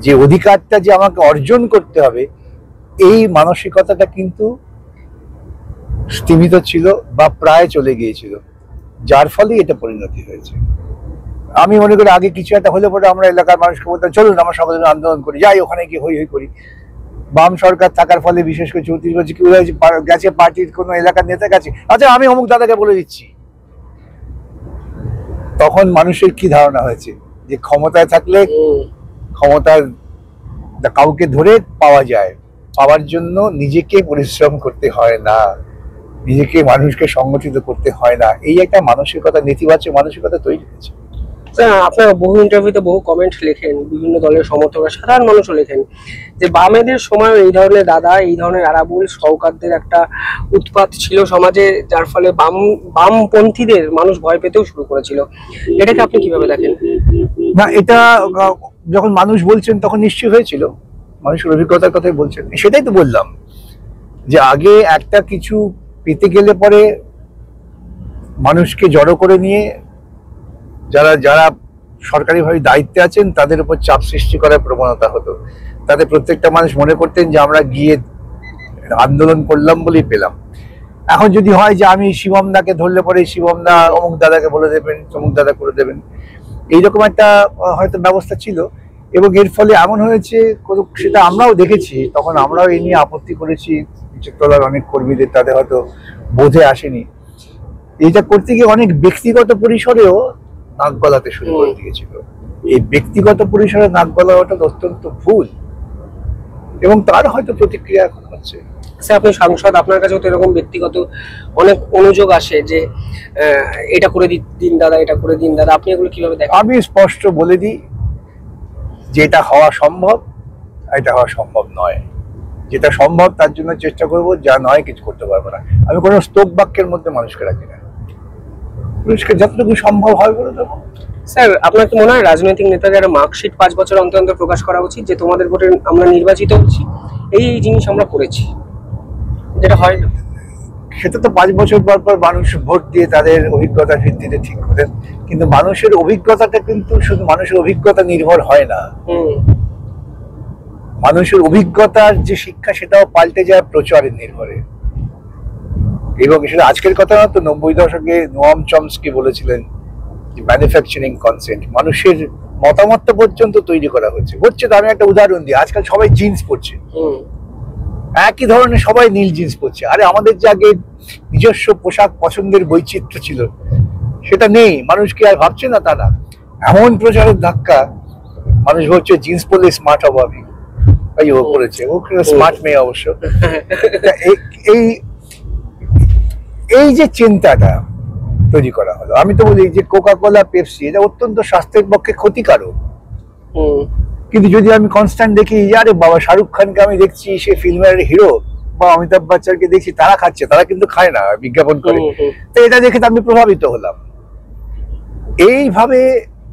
যে অধিকারটা যে আমাকে অর্জন করতে হবে, এই মানসিকতাটা কিন্তু স্থিমিত ছিল বা প্রায় চলে গিয়েছিল, যার ফলে এটা পরিণতি হয়েছে। আমি মনে করি আগে কিছু একটা হলে পরে আমরা এলাকার মানুষকে বলতাম চলুন আমরা সকলে আন্দোলন করি, যাই ওখানে গিয়ে হই হই করি। বাম সরকার থাকার ফলে বিশেষ করে 34 বছর কি গেছে পার্টির কোনো এলাকার নেতা কাছে, আচ্ছা আমি অমুক দাদাকে বলে দিচ্ছি, তখন মানুষের কি ধারণা হয়েছে যে ক্ষমতায় থাকলে ক্ষমতার কাউকে ধরে পাওয়া যায়, পাওয়ার জন্য নিজেকে পরিশ্রম করতে হয় না, নিজেকে মানুষকে সংগঠিত করতে হয় না, এই একটা মানসিকতা, নেতিবাচক মানসিকতা তৈরি হয়েছে। আপনারা বহু ইন্টারভিউতে বহু কমেন্ট লেখেন, বিভিন্ন দলের সমর্থকরা, সাধারণ মানুষও লেখেন যে বামেদের সময় এই ধরনের দাদা, এই ধরনের আরাবুল শওকতদের একটা উৎপাত ছিল সমাজে, যার ফলে বামপন্থীদের মানুষ ভয় পেতেও শুরু করেছিল। এটাকে আপনি কিভাবে দেখেন? না, এটা যখন মানুষ বলছেন তখন নিশ্চয়ই হয়েছিল, মানুষের অভিজ্ঞতার কথাই বলছেন। সেটাই তো বললাম যে আগে একটা কিছু পেতে গেলে পরে মানুষকে জড়ো করে নিয়ে যারা সরকারিভাবে দায়িত্বে আছেন তাদের উপর চাপ সৃষ্টি করার প্রবণতা হতো। তাদের প্রত্যেকটা মানুষ মনে করতেন যে আমরা গিয়ে আন্দোলন করলাম বলেই পেলাম। এখন যদি হয় যে আমি শিবম দাকে ধরলে পরে শিবম দা অমুক দাদাকে বলে দেবেন, তমুক দাদা করে দেবেন, এইরকম একটা হয়তো ব্যবস্থা ছিল। এবং এর ফলে এমন হয়েছে, সেটা আমরাও দেখেছি, তখন আমরাও এই নিয়ে আপত্তি করেছি। তলার অনেক কর্মীদের তাদের হয়তো বোঝে আসেনি। এটা করতে গিয়ে অনেক ব্যক্তিগত পরিসরেও নাক গলাতে শুরু করে দিয়েছিল। এই ব্যক্তিগত পরিসরে নাক গলাটা অত্যন্ত ভুল, এবং তার হয়তো প্রতিক্রিয়া এখন হচ্ছে। আপনি সাংসদ, আপনার কাছে তো এরকম ব্যক্তিগত অনেক অনুযোগ আসে যে এটা করে দিন দাদা, এটা করে দিন দাদা, আপনি এগুলো কিভাবে দেখেন? আমি স্পষ্ট বলে দিই যে এটা হওয়া সম্ভব, এটা হওয়া সম্ভব নয়। যেটা সম্ভব তার জন্য চেষ্টা করব, যা নয় কিছু করতে পারবো না। আমি কোনো স্তোক বাক্যের মধ্যে মানুষকে রাখি না, মানুষকে যতটুকু সম্ভব হয় করে দেবো। স্যার, আপনার কি মনে হয় রাজনৈতিক নেতাদের একটা মার্কশিট 5 বছর অন্তর অন্তর প্রকাশ করা উচিত, যে তোমাদের ভোটে আমরা নির্বাচিত হচ্ছি, এই জিনিস আমরা করেছি, যেটা হয় না? সেটা তো 5 বছর পর পর মানুষ ভোট দিয়ে তাদের অভিজ্ঞতার ভিত্তিতে ঠিক করেন, কিন্তু মানুষের অভিজ্ঞতাটা কিন্তু শুধু মানুষের অভিজ্ঞতা নির্ভর হয় না। মানুষের অভিজ্ঞতার যে শিক্ষা সেটাও পাল্টে যায় প্রচারের নির্ভরে। এবং সেটা আজকের কথা না, তো 90 দশকে নোয়াম চমস্কি বলেছিলেন যে ম্যানুফ্যাকচারিং কনসেন্ট, মানুষের মতামত পর্যন্ত তৈরি করা হচ্ছে। তো আমি একটা উদাহরণ দিই, আজকাল সবাই জিন্স পরছে, একই ধরনের সবাই নীল জিন্স পরছে। আরে আমাদের যে আগে নিজস্ব পোশাক পছন্দের বৈচিত্র্য ছিল সেটা নেই, মানুষ কি আর ভাবছে না? তা না, এমন প্রচারের ধাক্কা, মানুষ ভাবছে জিন্স পরলে স্মার্ট হবো আমি, তাই ও করেছে, ও স্মার্ট মেয়ে অবশ্য। এই এই যে চিন্তাটা তৈরি করা হলো, আমি তো বলি যে কোকা কোলা, পেপসি এটা অত্যন্ত স্বাস্থ্যের পক্ষে ক্ষতিকারক। কিন্তু যদি আমি কনস্ট্যান্ট দেখি, আরে বাবা শাহরুখ খানকে আমি দেখছি সে ফিল্মের হিরো, বা অমিতাভ বচ্চনকে দেখছি তারা খাচ্ছে, তারা কিন্তু খায় না, বিজ্ঞাপন করে, তো এটা দেখে তো আমি প্রভাবিত হলাম। এইভাবে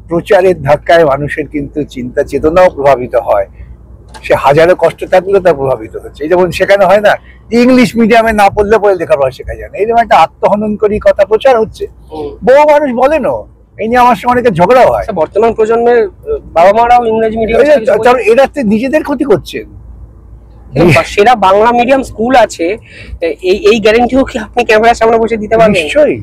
প্রচারের ধাক্কায় মানুষের কিন্তু চিন্তা চেতনাও প্রভাবিত হয়। সে হাজারো কষ্ট থাকলেও তা প্রভাবিত হচ্ছে। এই যেমন শেখানো হয় না, ইংলিশ মিডিয়ামে না পড়লে পরে লেখাপড়া শেখা যায় না, এইরকম একটা আত্মহননকারী কথা প্রচার হচ্ছে। বহু মানুষ বলেন, এই নিয়ে আমার সঙ্গে অনেকে ঝগড়াও হয়। বর্তমান প্রজন্মের বাবা মারাও ইংরেজি মিডিয়াম, এরা নিজেদের ক্ষতি করছেন। সেরা বাংলা মিডিয়াম স্কুল আছে, এই গ্যারান্টিও কি আপনি ক্যামেরার সামনে বসে দিতে পারবেন? নিশ্চয়ই,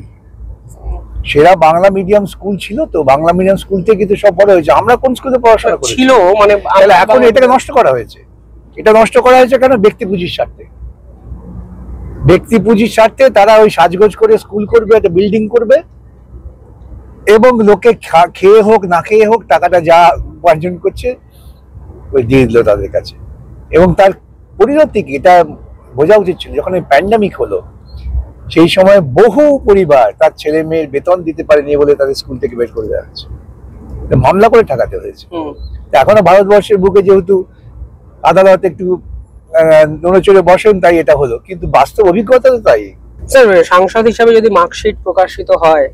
সেরা বাংলা মিডিয়াম স্কুল ছিল, তো বাংলা মিডিয়াম স্কুল থেকে তো সব বড় হয়েছে। আমরা কোন স্কুলে পড়াশোনা করেছি? ছিল, মানে এখন এটাকে নষ্ট করা হয়েছে। এটা নষ্ট করা হয়েছে কেন? ব্যক্তি পুঁজির স্বার্থে। ব্যক্তি পুঁজির স্বার্থে তারা ওই সাজগোজ করে স্কুল করবে, একটা বিল্ডিং করবে, এবং লোকে খেয়ে হোক না খেয়ে হোক টাকাটা যা উপার্জন করছে ওই দিয়ে দিল তাদের কাছে। এবং তার পরিণতি কি, এটা বোঝা উচিত ছিল। যখন এই প্যান্ডামিক হলো, সেই সময় বহু পরিবার তার ছেলে মেয়ের বেতন দিতে পারেনি বলে তাদের স্কুল থেকে বের করে দেওয়া হয়েছে, মামলা করে ঠেকাতে হয়েছে। এখনো ভারতবর্ষের বুকে যেহেতু আদালত একটু নড়েচড়ে বসেন, তাই এটা হলো, কিন্তু বাস্তব অভিজ্ঞতা তো তাই। স্যার, সাংসদ হিসাবে যদি মার্কশিট প্রকাশিত হয়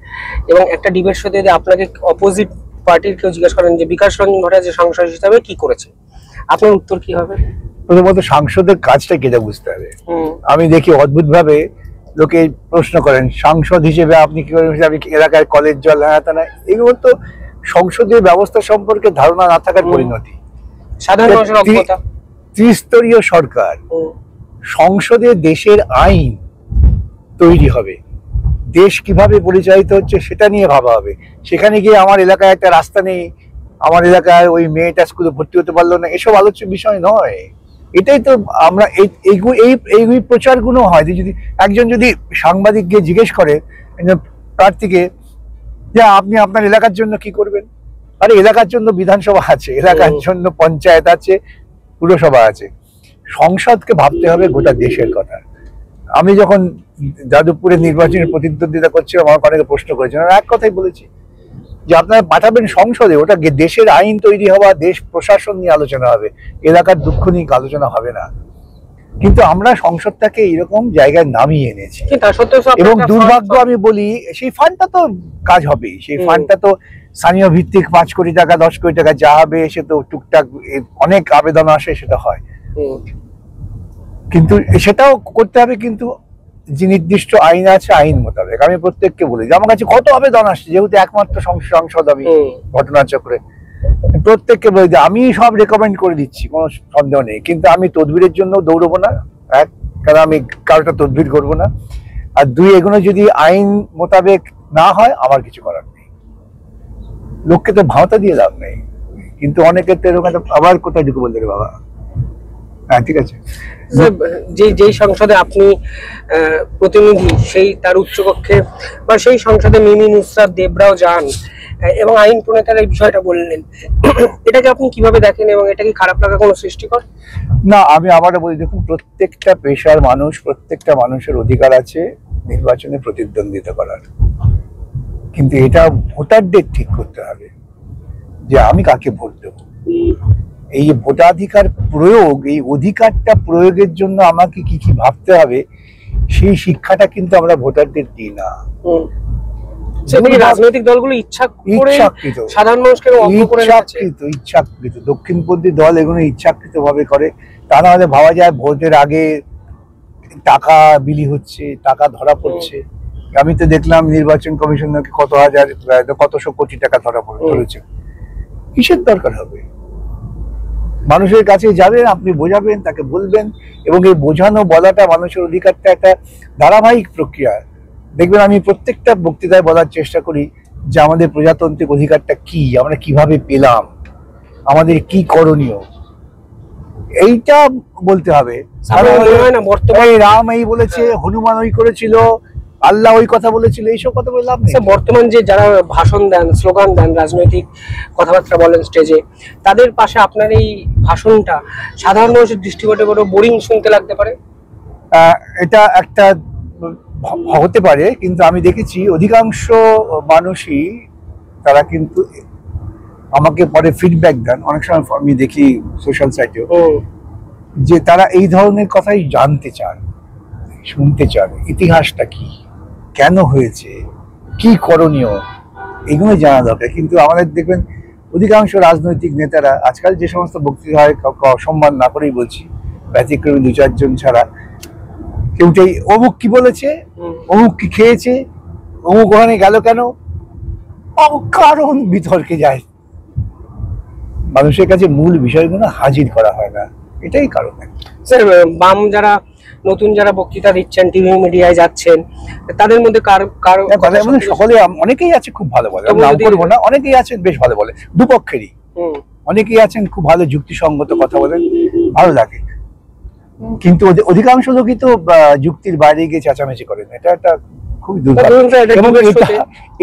এবং একটা ডিবেট শোতে যদি আপনাকে অপোজিট পার্টির কেউ জিজ্ঞেস করেন যে বিকাশ রঞ্জন ভট্টাচার্য সাংসদ হিসাবে কি করেছে, আপনার উত্তর কি হবে? প্রথমত সাংসদের কাজটা কেটে বুঝতে হবে। আমি দেখি অদ্ভুত ভাবে লোকে প্রশ্ন করেন, সাংসদ হিসেবে আপনি কি করেন, আপনি এলাকার কলেজ জল, হ্যাঁ তা না, এগুলো তো সংসদীয় ব্যবস্থা সম্পর্কে ধারণা না থাকার পরিণতি। সাধারণ মানুষের অজ্ঞতা। ত্রিস্তরীয় সরকার, সংসদে দেশের আইন তৈরি হবে, দেশ কিভাবে পরিচালিত হচ্ছে সেটা নিয়ে ভাবা হবে। সেখানে গিয়ে আমার এলাকায় একটা রাস্তা নেই, আমার এলাকায় ওই মেয়েটা স্কুলে ভর্তি হতে পারলো না, এসব আলোচ্য বিষয় নয়। এটাই তো আমরা এই প্রচারগুলো হয়। যদি একজন যদি সাংবাদিক গিয়ে জিজ্ঞেস করে প্রার্থীকে যে আপনি আপনার এলাকার জন্য কি করবেন, আরে এলাকার জন্য বিধানসভা আছে, এলাকার জন্য পঞ্চায়েত আছে, পুরসভা আছে, সংসদকে ভাবতে হবে গোটা দেশের কথা। আমি যখন যাদবপুরে নির্বাচনের প্রতিদ্বন্দ্বিতা করছিলাম, আমার অনেকে প্রশ্ন করেছেন, এক কথাই বলেছি যে আপনারা পাঠাবেন সংসদে, ওটা দেশের আইন তৈরি হওয়া, দেশ প্রশাসন নিয়ে আলোচনা হবে, এলাকার দুঃখ নিয়ে আলোচনা হবে না। কিন্তু আমরা সংসদটাকে এরকম জায়গায় নামিয়ে এনেছি, এবং দুর্ভাগ্য আমি বলি, সেই ফান্ডটা তো কাজ হবেই, সেই ফান্ডটা তো স্থানীয় ভিত্তিক 5 কোটি টাকা 10 কোটি টাকা যা হবে, সে তো টুকটাক অনেক আবেদন আসে, সেটা হয়, কিন্তু সেটাও করতে হবে। কিন্তু যে নির্দিষ্ট আইন আছে, আইন মোতাবেক আমি প্রত্যেককে বলি যে আমার কাছে কত আবেদন আসছে, যেহেতু একমাত্র সাংসদ আমি ঘটনাচক্রে, প্রত্যেককে বলি যে আমি সব রেকমেন্ড করে দিচ্ছি, কোনো সন্দেহ নেই, কিন্তু আমি তদবিরের জন্য দৌড়বো না। এক, কারণ আমি কারোটা তদবির করবো না। আর দুই, এগুলো যদি আইন মোতাবেক না হয় আমার কিছু করার নেই। লোককে তো ভাওতা দিয়ে লাভ নেই। কিন্তু অনেকের তো এরকম আবার কোথায় ঢুকে বলতে রে বাবা, হ্যাঁ ঠিক আছে। যেই সংসদে আপনি প্রতিনিধি, সেই তার উচ্চকক্ষে বা সেই সংসদে মিমি নুসরাত দেবরাও যান এবং আইন প্রণেতারা এই বিষয়টা বললেন, এটাকে আপনি কিভাবে দেখেন এবং এটা কি খারাপ লাগা কোনো সৃষ্টি করে? না, আমি আবারও বলি, দেখুন প্রত্যেকটা পেশার মানুষ, প্রত্যেকটা মানুষের অধিকার আছে নির্বাচনে প্রতিদ্বন্দ্বিতা করার, কিন্তু এটা ভোটারদের ঠিক করতে হবে যে আমি কাকে ভোট দেবো। এই ভোটাধিকার প্রয়োগ, এই অধিকারটা প্রয়োগের জন্য আমাকে কি কি ভাবতে হবে, সেই শিক্ষাটা কিন্তু আমরা ভোটারদের দিই না। রাজনৈতিক দলগুলো ইচ্ছাকৃত সাধারণ মানুষকে ইচ্ছাকৃত দক্ষিণপন্থী দল এগুলো ইচ্ছাকৃত ভাবে করে। তা না হলে ভাবা যায় ভোটের আগে টাকা বিলি হচ্ছে, টাকা ধরা পড়ছে। আমি তো দেখলাম নির্বাচন কমিশন কত হাজার, কতশো কোটি টাকা ধরা পড়েছে। কিসের দরকার হবে? মানুষের কাছে যাবেন, আপনি বোঝাবেন, তাকে বলবেন, এবং এই বোঝানো বলাটা মানুষের অধিকারটা একটা ধারাবাহিক প্রক্রিয়া। দেখবেন আমি প্রত্যেকটা বক্তৃতায় বলার চেষ্টা করি যে আমাদের প্রজাতান্ত্রিক অধিকারটা কি, আমরা কিভাবে পেলাম, আমাদের কি করণীয়, এইটা বলতে হবে। বর্তমানে রাম এই বলেছে, হনুমান ওই করেছিল, আল্লাহ ওই কথা বলেছিল, এইসব কথা বলে লাভ নেই। বর্তমান যে যারা ভাষণ দেন, স্লোগান দেন, রাজনৈতিক কথাবার্তা বলেন স্টেজে, তাদের পাশে আপনার এই ভাষণটা সাধারণ মানুষের দৃষ্টিকোণে বড় বোরিং শুনতে লাগতে পারে। এটা একটা হতে পারে, কিন্তু আমি দেখেছি অধিকাংশ মানুষই তারা কিন্তু আমাকে পরে ফিডব্যাক দেন। অনেক সময় আমি দেখি সোশ্যাল সাইটেও যে তারা এই ধরনের কথাই জানতে চান, শুনতে চান, ইতিহাসটা কি, কেন হয়েছে, কি করণীয়, এগুলো জানা দরকার। কিন্তু আমাদের দেখবেন অধিকাংশ রাজনৈতিক নেতারা আজকাল যে সমস্ত বক্তৃতা হয়, অসম্মান না করেই বলছি, ব্যতিক্রমী দু চারজন ছাড়া, কেউটাই অমুক কি বলেছে, অমুক কি খেয়েছে, অমুক ওখানে গেল কেন, কারণ বিতর্কে যায়। মানুষের কাছে মূল বিষয়গুলো হাজির করা হয় না, এটাই কারণ। স্যার, বাম যারা নতুন যারা বক্তৃতা দিচ্ছেন, টিভি মিডিয়ায় যাচ্ছেন, তাদের মধ্যে সকলে, অনেকেই আছে খুব ভালো বলে, নাম করবো না, অনেকেই আছেন বেশ ভালো বলে, দুপক্ষেরই অনেকেই আছেন খুব ভালো যুক্তিসঙ্গত কথা বলেন, ভালো লাগে। কিন্তু অধিকাংশ লোকই তো যুক্তির বাইরে গিয়ে চেঁচামেচি করেন, এটা একটা খুবই দুর্ভাগ্য।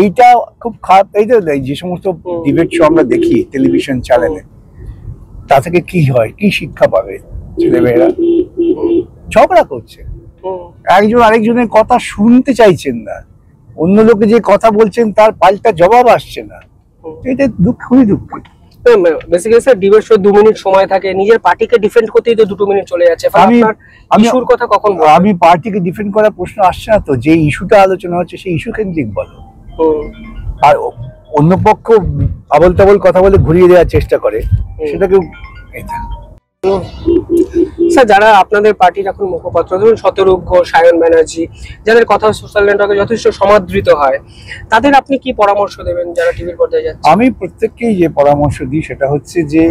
এইটা খুব খারাপ। এই যে সমস্ত ডিবেট শো আমরা দেখি টেলিভিশন চ্যানেলে, তা থেকে কি হয়, কি শিক্ষা পাবে ছেলেমেয়েরা? ঝগড়া করছে, একজন আরেকজনের কথা শুনতে চাইছেন না, অন্য লোকে যে কথা বলছেন তার পাল্টা জবাব আসছে না, এটা খুবই দুঃখ। Basically sir, debate show 2 minute সময় থাকে, নিজের পার্টিকে ডিফেন্ড করতেই তো 2 মিনিট চলে যাচ্ছে। ইস্যুর কথা কখন? আমি পার্টিকে ডিফেন্ড করার প্রশ্ন আসছে না তো, যে ইস্যুটা আলোচনা হচ্ছে সেই ইস্যু কেন্দ্রিক বলো। আর অন্য পক্ষ আবল তাবল কথা বলে ঘুরিয়ে দেওয়ার চেষ্টা করে, সেটাকেও। স্যার, যারা আপনাদের পার্টির এখন মুখপাত্র, ধরুন শতরূপ ঘোষ, সায়ন ব্যানার্জি, যাদের কথা সোশ্যাল নেটওয়ার্কে যথেষ্ট সমাদৃত হয়, তাদের আপনি কি পরামর্শ দেবেন যারা টিভির পর্দায় যাচ্ছে? আমি প্রত্যেককেই যে পরামর্শ দিই সেটা হচ্ছে যে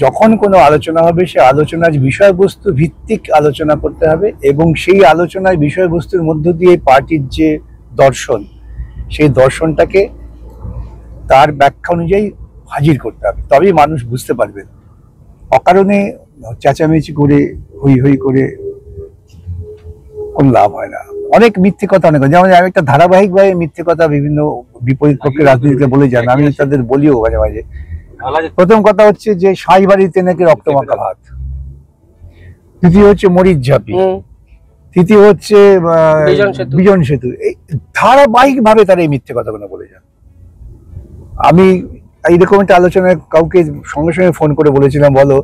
যখন কোনো আলোচনা হবে, সে আলোচনার বিষয়বস্তু ভিত্তিক আলোচনা করতে হবে, এবং সেই আলোচনার বিষয়বস্তুর মধ্য দিয়ে পার্টির যে দর্শন, সেই দর্শনটাকে তার ব্যাখ্যা অনুযায়ী হাজির করতে হবে, তবেই মানুষ বুঝতে পারবেন। অকারণে চেঁচামেচি করে, হই হই করে কোন লাভ হয় না। অনেক মিথ্যে কথা, অনেক, যেমন আমি একটা ধারাবাহিকভাবে মিথ্যে কথা বিভিন্ন বিপরীত পক্ষের রাজনীতিতে বলে যান, আমি তাদের বলিও মাঝে মাঝে। প্রথম কথা হচ্ছে যে সাই বাড়িতে নাকি রক্ত মাখা ভাত, দ্বিতীয় হচ্ছে মরিচ ঝাঁপি, তৃতীয় হচ্ছে বিজন সেতু। এই ধারাবাহিক ভাবে তারা এই মিথ্যে কথাগুলো বলে যান। আমি এইরকম একটা আলোচনায় কাউকে সঙ্গে সঙ্গে ফোন করে বলেছিলাম, বলো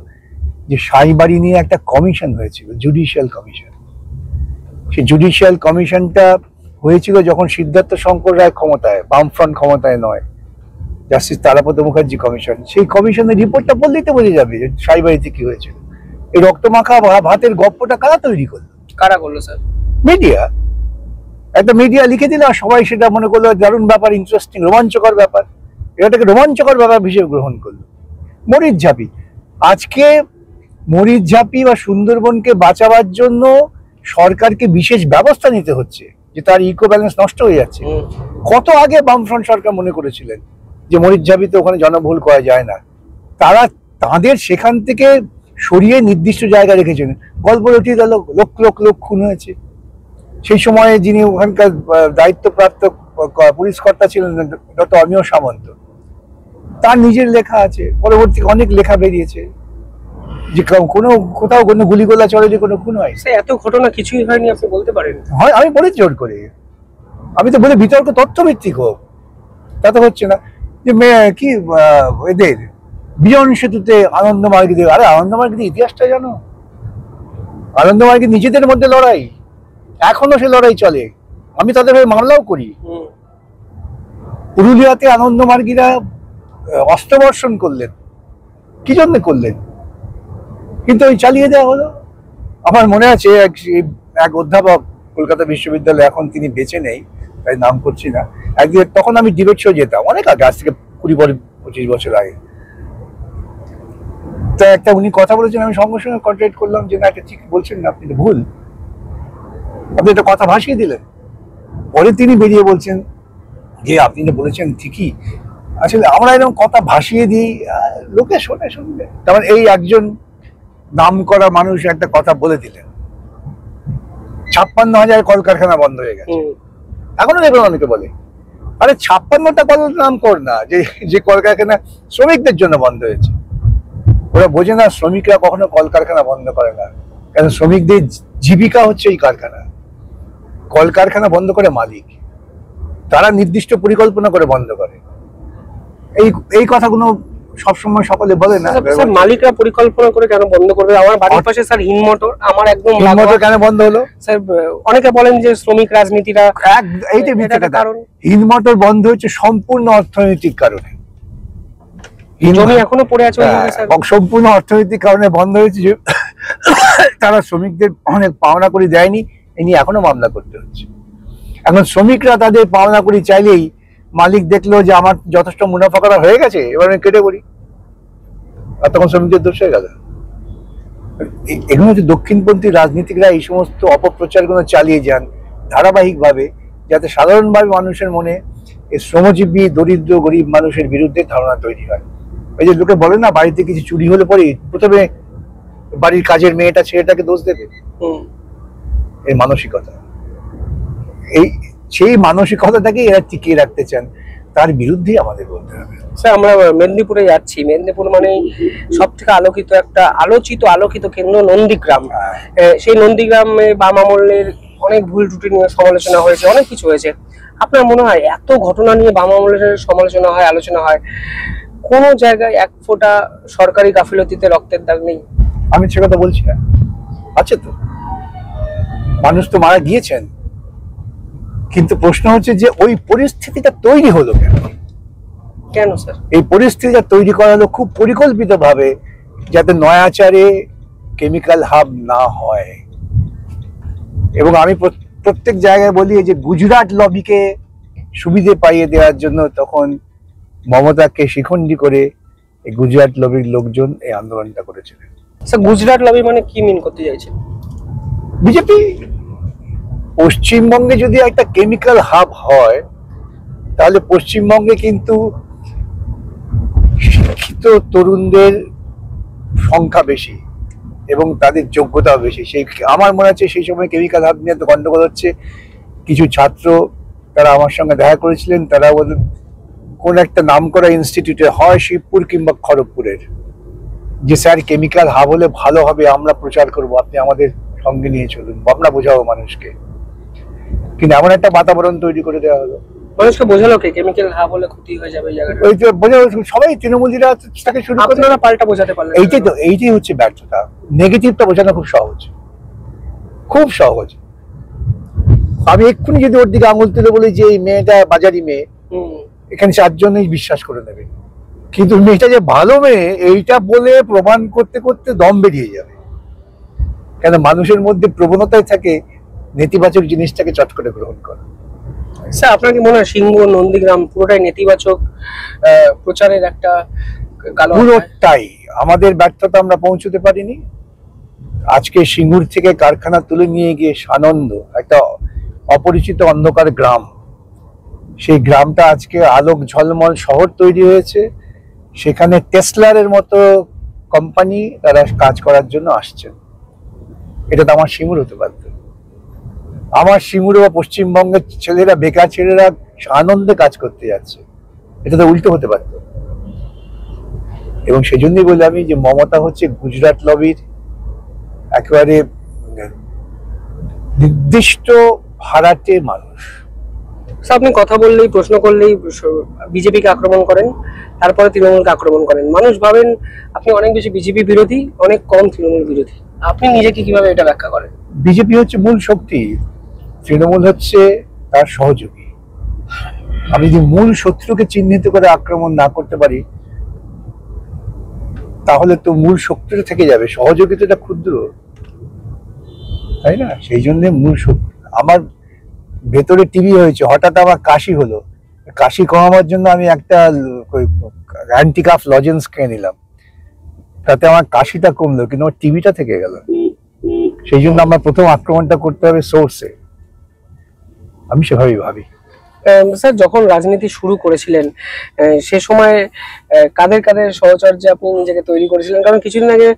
যে সাই বাড়ি নিয়ে একটা কমিশন হয়েছিল, জুডিশিয়াল কমিশন। সেই জুডিশিয়াল কমিশনটা হয়েছিল যখন সিদ্ধার্থ শঙ্কর রায় ক্ষমতায়, বামফ্রন্ট ক্ষমতায় নয়, জাস্টিস তারাপদ মুখার্জি কমিশন। সেই কমিশনের রিপোর্টটা বললেই তো বোঝা যাবে যে সাই বাড়িতে কি হয়েছিল। এই রক্তমাখা ভাতের গপ্পটা কারা তৈরি করলো? কারা করলো স্যার? মিডিয়া, একটা মিডিয়া লিখে দিল আর সবাই সেটা মনে করলো দারুণ ব্যাপার, ইন্টারেস্টিং, রোমাঞ্চকর ব্যাপার, এটাকে রোমাঞ্চকর ব্যাপার হিসেবে গ্রহণ করলো। মরিচঝাঁপি, আজকে মরিচঝাঁপি বা সুন্দরবনকে বাঁচাবার জন্য সরকারকে বিশেষ ব্যবস্থা নিতে হচ্ছে, যে তার ইকো ব্যালেন্স নষ্ট হয়ে যাচ্ছে। কত আগে বামফ্রন্ট সরকার মনে করেছিলেন যে মরিচঝাঁপিতে ওখানে জনবহুল করা যায় না, তারা তাদের সেখান থেকে সরিয়ে নির্দিষ্ট জায়গা রেখেছেন। গল্প রটিয়ে গেল, লক্ষ লক্ষ লোক খুন হয়েছে। সেই সময়ে যিনি ওখানকার দায়িত্বপ্রাপ্ত পুলিশ কর্তা ছিলেন ডক্টর অমিয় সামন্ত, তার নিজের লেখা আছে, পরবর্তী অনেক লেখা বেরিয়েছে যে কোনো কোথাও কোনো গুলিগোলা চলে, যে কোনো খুন হয়। এত ঘটনা কিছুই হয়নি আপনি বলতে পারেন? হয়, আমি বলেছি জোর করে, আমি তো বলে বিতর্ক তথ্য ভিত্তিক হোক, তা তো হচ্ছে না। যে কি এদের বিজন সেতুতে আনন্দমার্গীদের, আরে আনন্দমার্গীদের ইতিহাসটা জানো? আনন্দমার্গী নিজেদের মধ্যে লড়াই, এখনো সে লড়াই চলে, আমি তাদের হয়ে মামলাও করি। পুরুলিয়াতে আনন্দমার্গীরা অস্ত্রবর্ষণ করলেন, কি জন্য করলেন? কিন্তু ওই চালিয়ে দেওয়া হলো। আমার মনে আছে এক অধ্যাপক কলকাতা বিশ্ববিদ্যালয়ে, এখন তিনি বেঁচে নেই তাই নাম করছি না, একদিন তখন আমি ডিবেট শো যেতাম, অনেক আগে, আজ থেকে 20-25 বছর আগে। তা একটা উনি কথা বলেছেন, আমি সঙ্গে সঙ্গে কন্ট্রাক্ট করলাম যে না, এটা ঠিক বলছেন না, আপনি তো ভুল, আপনি একটা কথা ভাসিয়ে দিলেন। পরে তিনি বেরিয়ে বলছেন যে আপনি তো বলেছেন ঠিকই, আসলে আমরা এরকম কথা ভাসিয়ে দিই, লোকে শোনে, শুনবে। তারপর এই একজন নাম করা মানুষ একটা কথা বলে দিলেন, 56,000 কলকারখানা বন্ধ হয়ে গেছে। এখনো দেখলাম অনেকে বলে, আরে 56টা কল নাম কর না, যে কলকারখানা শ্রমিকদের জন্য বন্ধ হয়েছে। ওরা বোঝে না শ্রমিকরা কখনো কলকারখানা বন্ধ করে না, কারণ শ্রমিকদের জীবিকা হচ্ছে এই কারখানা। কলকারখানা বন্ধ করে মালিক, তারা নির্দিষ্ট পরিকল্পনা করে বন্ধ করে। এই কথাগুলো সবসময় সকলে বলে না। মালিকরা পরিকল্পনা করে কেন বন্ধ করবে? আমার বাড়ির পাশে স্যার হিন্দমোটর, আমার একদম হিন্দমোটর কেন বন্ধ হলো স্যার? অনেকে বলেন যে শ্রমিক রাজনীতিরা, এইটাই মিথ্যে কারণ। হিন্দমোটর বন্ধ হচ্ছে সম্পূর্ণ অর্থনৈতিক কারণে, জমি এখনো পড়ে আছে সম্পূর্ণ অর্থনৈতিক কারণে বন্ধ হয়েছে। যে তারা শ্রমিকদের অনেক পাওনা করে দেয়নি, এই নিয়ে এখনো মামলা করতে হচ্ছে। এখন শ্রমিকরা তাদের পাওনা করি চাইলেই মালিক দেখলো যে আমার যথেষ্ট মুনাফা করা হয়ে গেছে, এবার আমি কেটে পড়ি, আর তখন শ্রমিকদের দোষ হয়ে গেল। এগুলো হচ্ছে দক্ষিণপন্থী রাজনীতিকরা এই সমস্ত অপপ্রচারগুলো চালিয়ে যান ধারাবাহিকভাবে, যাতে সাধারণভাবে মানুষের মনে এই শ্রমজীবী দরিদ্র গরিব মানুষের বিরুদ্ধে ধারণা তৈরি হয়। এই যে লোকে বলে না, বাড়িতে কিছু চুরি হলে পরে প্রথমে বাড়ির কাজের মেয়েটা ছেলেটাকে দোষ দেবে, এই মানসিকতা, সেই মানসিকতাটাকে এরা টিকিয়ে রাখতে চান, তার বিরুদ্ধেই আমাদের বলতে হবে। স্যার আমরা মেদিনীপুরে যাচ্ছি, মেদিনীপুর মানে সব থেকে আলোচিত কেন্দ্র নন্দীগ্রাম। সেই নন্দীগ্রামে বাম আমলের অনেক ভুল ত্রুটি নিয়ে সমালোচনা হয়েছে, অনেক কিছু হয়েছে। আপনার মনে হয় এত ঘটনা নিয়ে বাম আমলের সমালোচনা হয়, আলোচনা হয়, কোন জায়গায় এক ফোঁটা সরকারি গাফিলতিতে রক্তের দাগ নেই? আমি সে কথা বলছি না, আছে তো, মানুষ তো মারা গিয়েছেন, কিন্তু প্রশ্ন হচ্ছে যে ওই পরিস্থিতিটা তৈরি হলো কেন স্যার? এই পরিস্থিতিটা তৈরি করা হলো খুব পরিকল্পিত ভাবে, যাতে নয়াচারে কেমিক্যাল হাব না হয়। এবং আমি প্রত্যেক জায়গায় বলি যে গুজরাট লবিকে সুবিধে পাইয়ে দেওয়ার জন্য তখন মমতাকে শিখণ্ডী করে এই গুজরাট লবির লোকজন এই আন্দোলনটা করেছিলেন। স্যার গুজরাট লবি মানে কি মিন করতে চাইছে? বিজেপি পশ্চিমবঙ্গে যদি একটা কেমিক্যাল হাব হয়, তাহলে পশ্চিমবঙ্গে কিন্তু শিক্ষিত তরুণদের সংখ্যা বেশি এবং তাদের যোগ্যতাও বেশি। সেই আমার মনে হচ্ছে সেই সময় কেমিক্যাল হাব নিয়ে তো গন্ডগোল হচ্ছে। কিছু ছাত্র তারা আমার সঙ্গে দেখা করেছিলেন, তারা বলেন কোন একটা নামকরা ইনস্টিটিউটে, হয় শিবপুর কিংবা খড়গপুরের, যে স্যার কেমিক্যাল হাব হলে ভালো হবে, আমরা প্রচার করব, আপনি আমাদের সঙ্গে নিয়ে চলুন, ভাবনা বোঝাবো মানুষকে। কিন্তু এমন একটা বাতাবরণ তৈরি করে দেওয়া হলো, মানুষকে বোঝালো কি কেমিক্যাল হাব হলে ক্ষতি হয়ে যাবে জায়গাটা, ওই যে বোঝানো সবাই তৃণমূলীরা তাকে শুরু করে। আপনারা পাল্টা বোঝাতে পারলেন? এইটাই হচ্ছে ব্যর্থতা। নেগেটিভটা বোঝানো খুব সহজ, খুব সহজ। আমি এক্ষুনি যদি ওর দিকে আঙুল তুলে বলি যে এই মেয়েটা বাজারি মেয়ে, এখানে 4 জনই বিশ্বাস করে নেবে, কিন্তু মেয়েটা যে ভালো মেয়ে এইটা বলে প্রমাণ করতে করতে দম বেরিয়ে যাবে। কেন মানুষের মধ্যে প্রবণতায় থাকে নেতিবাচক জিনিসটাকে চট করে গ্রহণ করে। স্যার আপনার কি মনে হয় সিংহ নন্দীগ্রাম পুরোটাই নেতিবাচক প্রচারের একটা কালো অধ্যায়? পুরোটাই আমাদের ব্যর্থতা, আমরা পৌঁছতে পারিনি। আজকে সিঙ্গুর থেকে কারখানা তুলে নিয়ে গিয়ে সানন্দ, একটা অপরিচিত অন্ধকার গ্রাম, সেই গ্রামটা আজকে আলোক ঝলমল শহর তৈরি হয়েছে। সেখানে টেসলারের মতো কোম্পানি তারা কাজ করার জন্য আসছেন। এটা তো আমার সিঙ্গুর হতে পারত। আমার সিঙ্গুর বা পশ্চিমবঙ্গের ছেলেরা, বেকার ছেলেরা আনন্দে কাজ করতে যাচ্ছে, এটা তো উল্টো হতে পারত। এবং সেজন্যই বলি আমি যে মমতা হচ্ছে গুজরাট লবির একেবারে নির্দিষ্ট ভাড়াটে মানুষ। স্যার আপনি কথা বললেই, প্রশ্ন করলেই বিজেপিকে আক্রমণ করেন, তারপরে তৃণমূলকে আক্রমণ করেন। মানুষ ভাবেন আপনি অনেক বেশি বিজেপি বিরোধী, অনেক কম তৃণমূল বিরোধী। আপনি নিজেকে কিভাবে এটা ব্যাখ্যা করেন? বিজেপি হচ্ছে মূল শক্তি, তৃণমূল হচ্ছে তার সহযোগী। আমি যদি মূল শত্রুকে চিহ্নিত করে আক্রমণ না করতে পারি, তাহলে তো মূল শক্তিটা থেকে যাবে, সহযোগিতাটা ক্ষুদ্র, তাই না? সেই জন্য মূল শক্তি। আমার ভেতরে টিবি হয়েছে, হঠাৎ আমার কাশি হলো, কাশি কমাবার জন্য আমি একটা অ্যান্টিকাফ লজেন্স খেয়ে নিলাম, তাতে আমার কাশিটা কমলো, কিন্তু আমার টিবিটা থেকে গেল। সেই জন্য আমার প্রথম আক্রমণটা করতে হবে সোর্সে, আমি সেভাবেই ভাবি। স্যার যখন রাজনীতি শুরু করেছিলেন সে সময় কাদের কাদের সহচর্যে আপনি নিজেকে তৈরি করেছিলেন? কারণ কিছুদিন আগে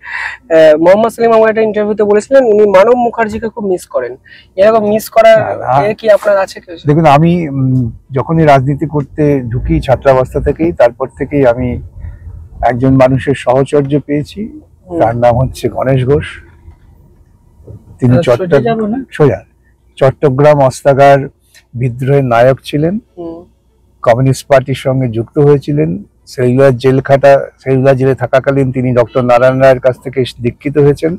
মোহাম্মদ সেলিম আমার একটা ইন্টারভিউতে বলেছিলেন উনি মানব মুখার্জিকে খুব মিস করেন। এরকম মিস করার কি আপনার আছে? দেখুন, আমি যখনই রাজনীতি করতে ঢুকি ছাত্রাবস্থা থেকেই, তারপর থেকেই আমি একজন মানুষের সহচর্য পেয়েছি, তার নাম হচ্ছে গণেশ ঘোষ। তিনি চট্টগ্রাম অস্ত্রাগার বিদ্রোহের নায়ক ছিলেন, কমিউনিস্ট পার্টির সঙ্গে যুক্ত হয়েছিলেন। সেলুলার জেলে থাকাকালীন তিনি ডক্টর নারায়ণ রায়ের কাছ থেকে দীক্ষিত হয়েছেন।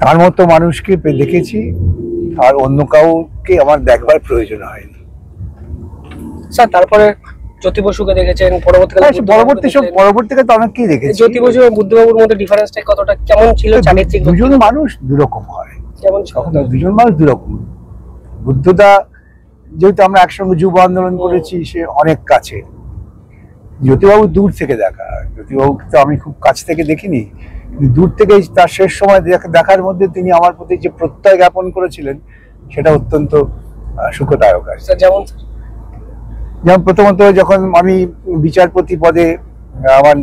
তার মতো মানুষকে দেখেছি, আর অন্য কাউকে আমার দেখবার প্রয়োজন হয়নি। স্যার তারপরে জ্যোতি বসুকে দেখেছেন, পরবর্তীকালে তো অনেককেই দেখেছি। জ্যোতি বসু এবং বুদ্ধবাবুর মধ্যে ডিফারেন্সটা কতটা, কেমন ছিল? চারিত্রিক দুজন মানুষ দুরকম হয়, কেমন দুজন মানুষ দুরকম। বুদ্ধদা যেহেতু আমরা একসঙ্গে যুব আন্দোলন করেছি, সে অনেক কাছে। জ্যোতিবাবু দূর থেকে দেখা, জ্যোতিবাবুকে তো আমি খুব কাছ থেকে দেখিনি, দূর থেকে তার শেষ সময় দেখার মধ্যে তিনি আমার প্রতি যে প্রত্যয় জ্ঞাপন করেছিলেন, সেটা অত্যন্ত সুখদায়ক। যেমন প্রথমত যখন আমি বিচারপতি পদে আমার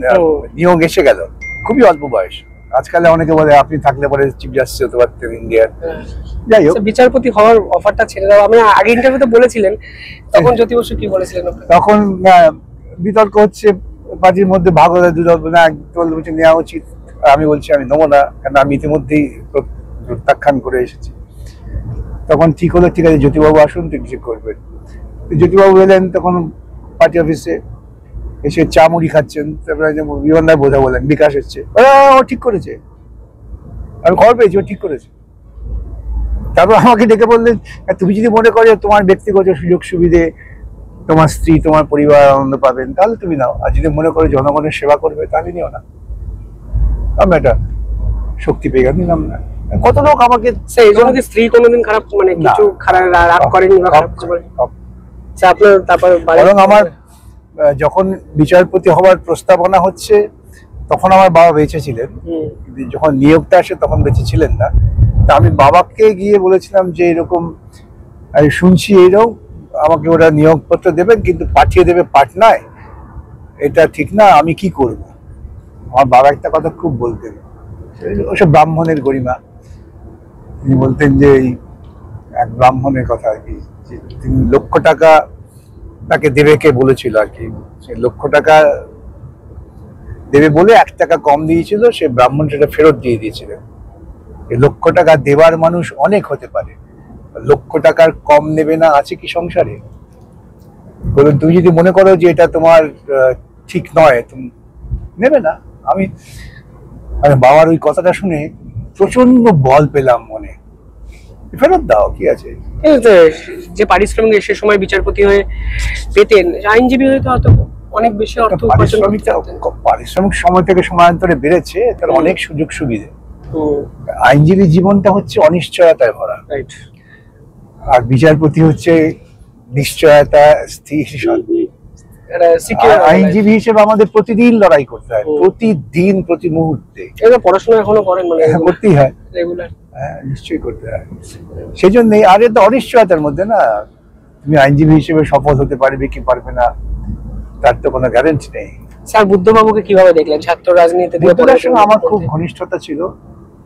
নিয়োগ এসে গেল, খুবই অল্প বয়স। আজকাল অনেকে বলে আপনি থাকলে পরে চিফ জাস্টিস হতে পারতেন ইন্ডিয়ার। যাই হোক, বিচারপতি হওয়ার অফারটা ছেড়ে দাও, আমি আগে ইন্টারভিউতে বলেছিলেন, তখন জ্যোতি বসু কি বলেছিলেন? তখন বিতর্ক হচ্ছে পার্টির মধ্যে, ভাগ হলে দুদল বলছে নেওয়া উচিত। আমি বলছি আমি নেবো না, কারণ আমি ইতিমধ্যেই প্রত্যাখ্যান করে এসেছি। তখন ঠিক হলো, ঠিক আছে জ্যোতিবাবু আসুন, তো কিছু করবেন। জ্যোতিবাবু এলেন তখন পার্টি অফিসে, এসে চা মুড়ি খাচ্ছেন। তারপরে বিমানদার বোঝা বলেন, বিকাশ এসছে, ও ঠিক করেছে, আমি খবর পেয়েছি ও ঠিক করেছে। তারপর আমাকে ডেকে বললেন, তুমি যদি মনে করো তোমার ব্যক্তিগত সুযোগ সুবিধে, তোমার স্ত্রী তোমার পরিবার আনন্দ পাবেন, তাহলে তুমি নাও, আর যদি মনে করো জনগণের সেবা করবে তাহলে নিও না। আমি একটা শক্তি পেয়ে গেলাম, নিলাম না। কত লোক আমাকে, স্ত্রী কোনোদিন খারাপ, মানে কিছু খারাপ রাগ করেনি? বরং আমার যখন বিচারপতি হওয়ার প্রস্তাবনা হচ্ছে, তখন আমার বাবা বেঁচে ছিলেন, যখন নিয়োগটা আসে তখন বেঁচে ছিলেন না। তা আমি বাবাকে গিয়ে বলেছিলাম যে এরকম আমি শুনছি, এইরকম আমাকে ওরা নিয়োগপত্র দেবেন, কিন্তু পাঠিয়ে দেবে পাটনায়, এটা ঠিক না, আমি কি করব? আমার বাবা একটা কথা খুব বলতেন, ওসব ব্রাহ্মণের গরিমা। তিনি বলতেন যে এই এক ব্রাহ্মণের কথা আর কি, তিনি লক্ষ টাকা তাকে দেবে কে বলেছিল আর কি, সে লক্ষ টাকা দেবে বলে 1 টাকা কম দিয়েছিল, সে ব্রাহ্মণ সেটা ফেরত দিয়ে দিয়েছিলেন। এই লক্ষ টাকা দেবার মানুষ অনেক হতে পারে, লক্ষ টাকার কম নেবে না আছে কি সংসারে? বলুন, তুমি যদি মনে করো যে এটা তোমার ঠিক নয়, তুমি নেবে না। আমি বাবার ওই কথাটা শুনে প্রচন্ড বল পেলাম মনে, ফেরত দাও, কি আছে। যে পারিশ্রমিক সে সময় বিচারপতি হয়ে পেতেন, আইনজীবী হয়ে তো অনেক বেশি অর্থ পারিশ্রমিক সময় থেকে সময়ান্তরে বেড়েছে, তার অনেক সুযোগ সুবিধে। আইনজীবী জীবনটা হচ্ছে অনিশ্চয়তায় ভরা। আর বিচারপতি হচ্ছে নিশ্চয়তা, স্থির শান্তি। আইনজীবী হিসেবে আমাদের প্রতিদিন লড়াই করতে হয়, প্রতিদিন, প্রতি মুহূর্তে। পড়াশোনা এখনো করেন? মানে করতেই হয়, রেগুলার। হ্যাঁ, নিশ্চয়ই করতে হয়। সেই জন্যই আর তো অনিশ্চয়তার মধ্যে না, তুমি আইনজীবী হিসেবে সফল হতে পারবে কি পারবে না তার তো কোনো গ্যারান্টি নেই। স্যার, বুদ্ধবাবুকে কিভাবে দেখলেন? ছাত্র রাজনীতি বুদ্ধদের সঙ্গে আমার খুব ঘনিষ্ঠতা ছিল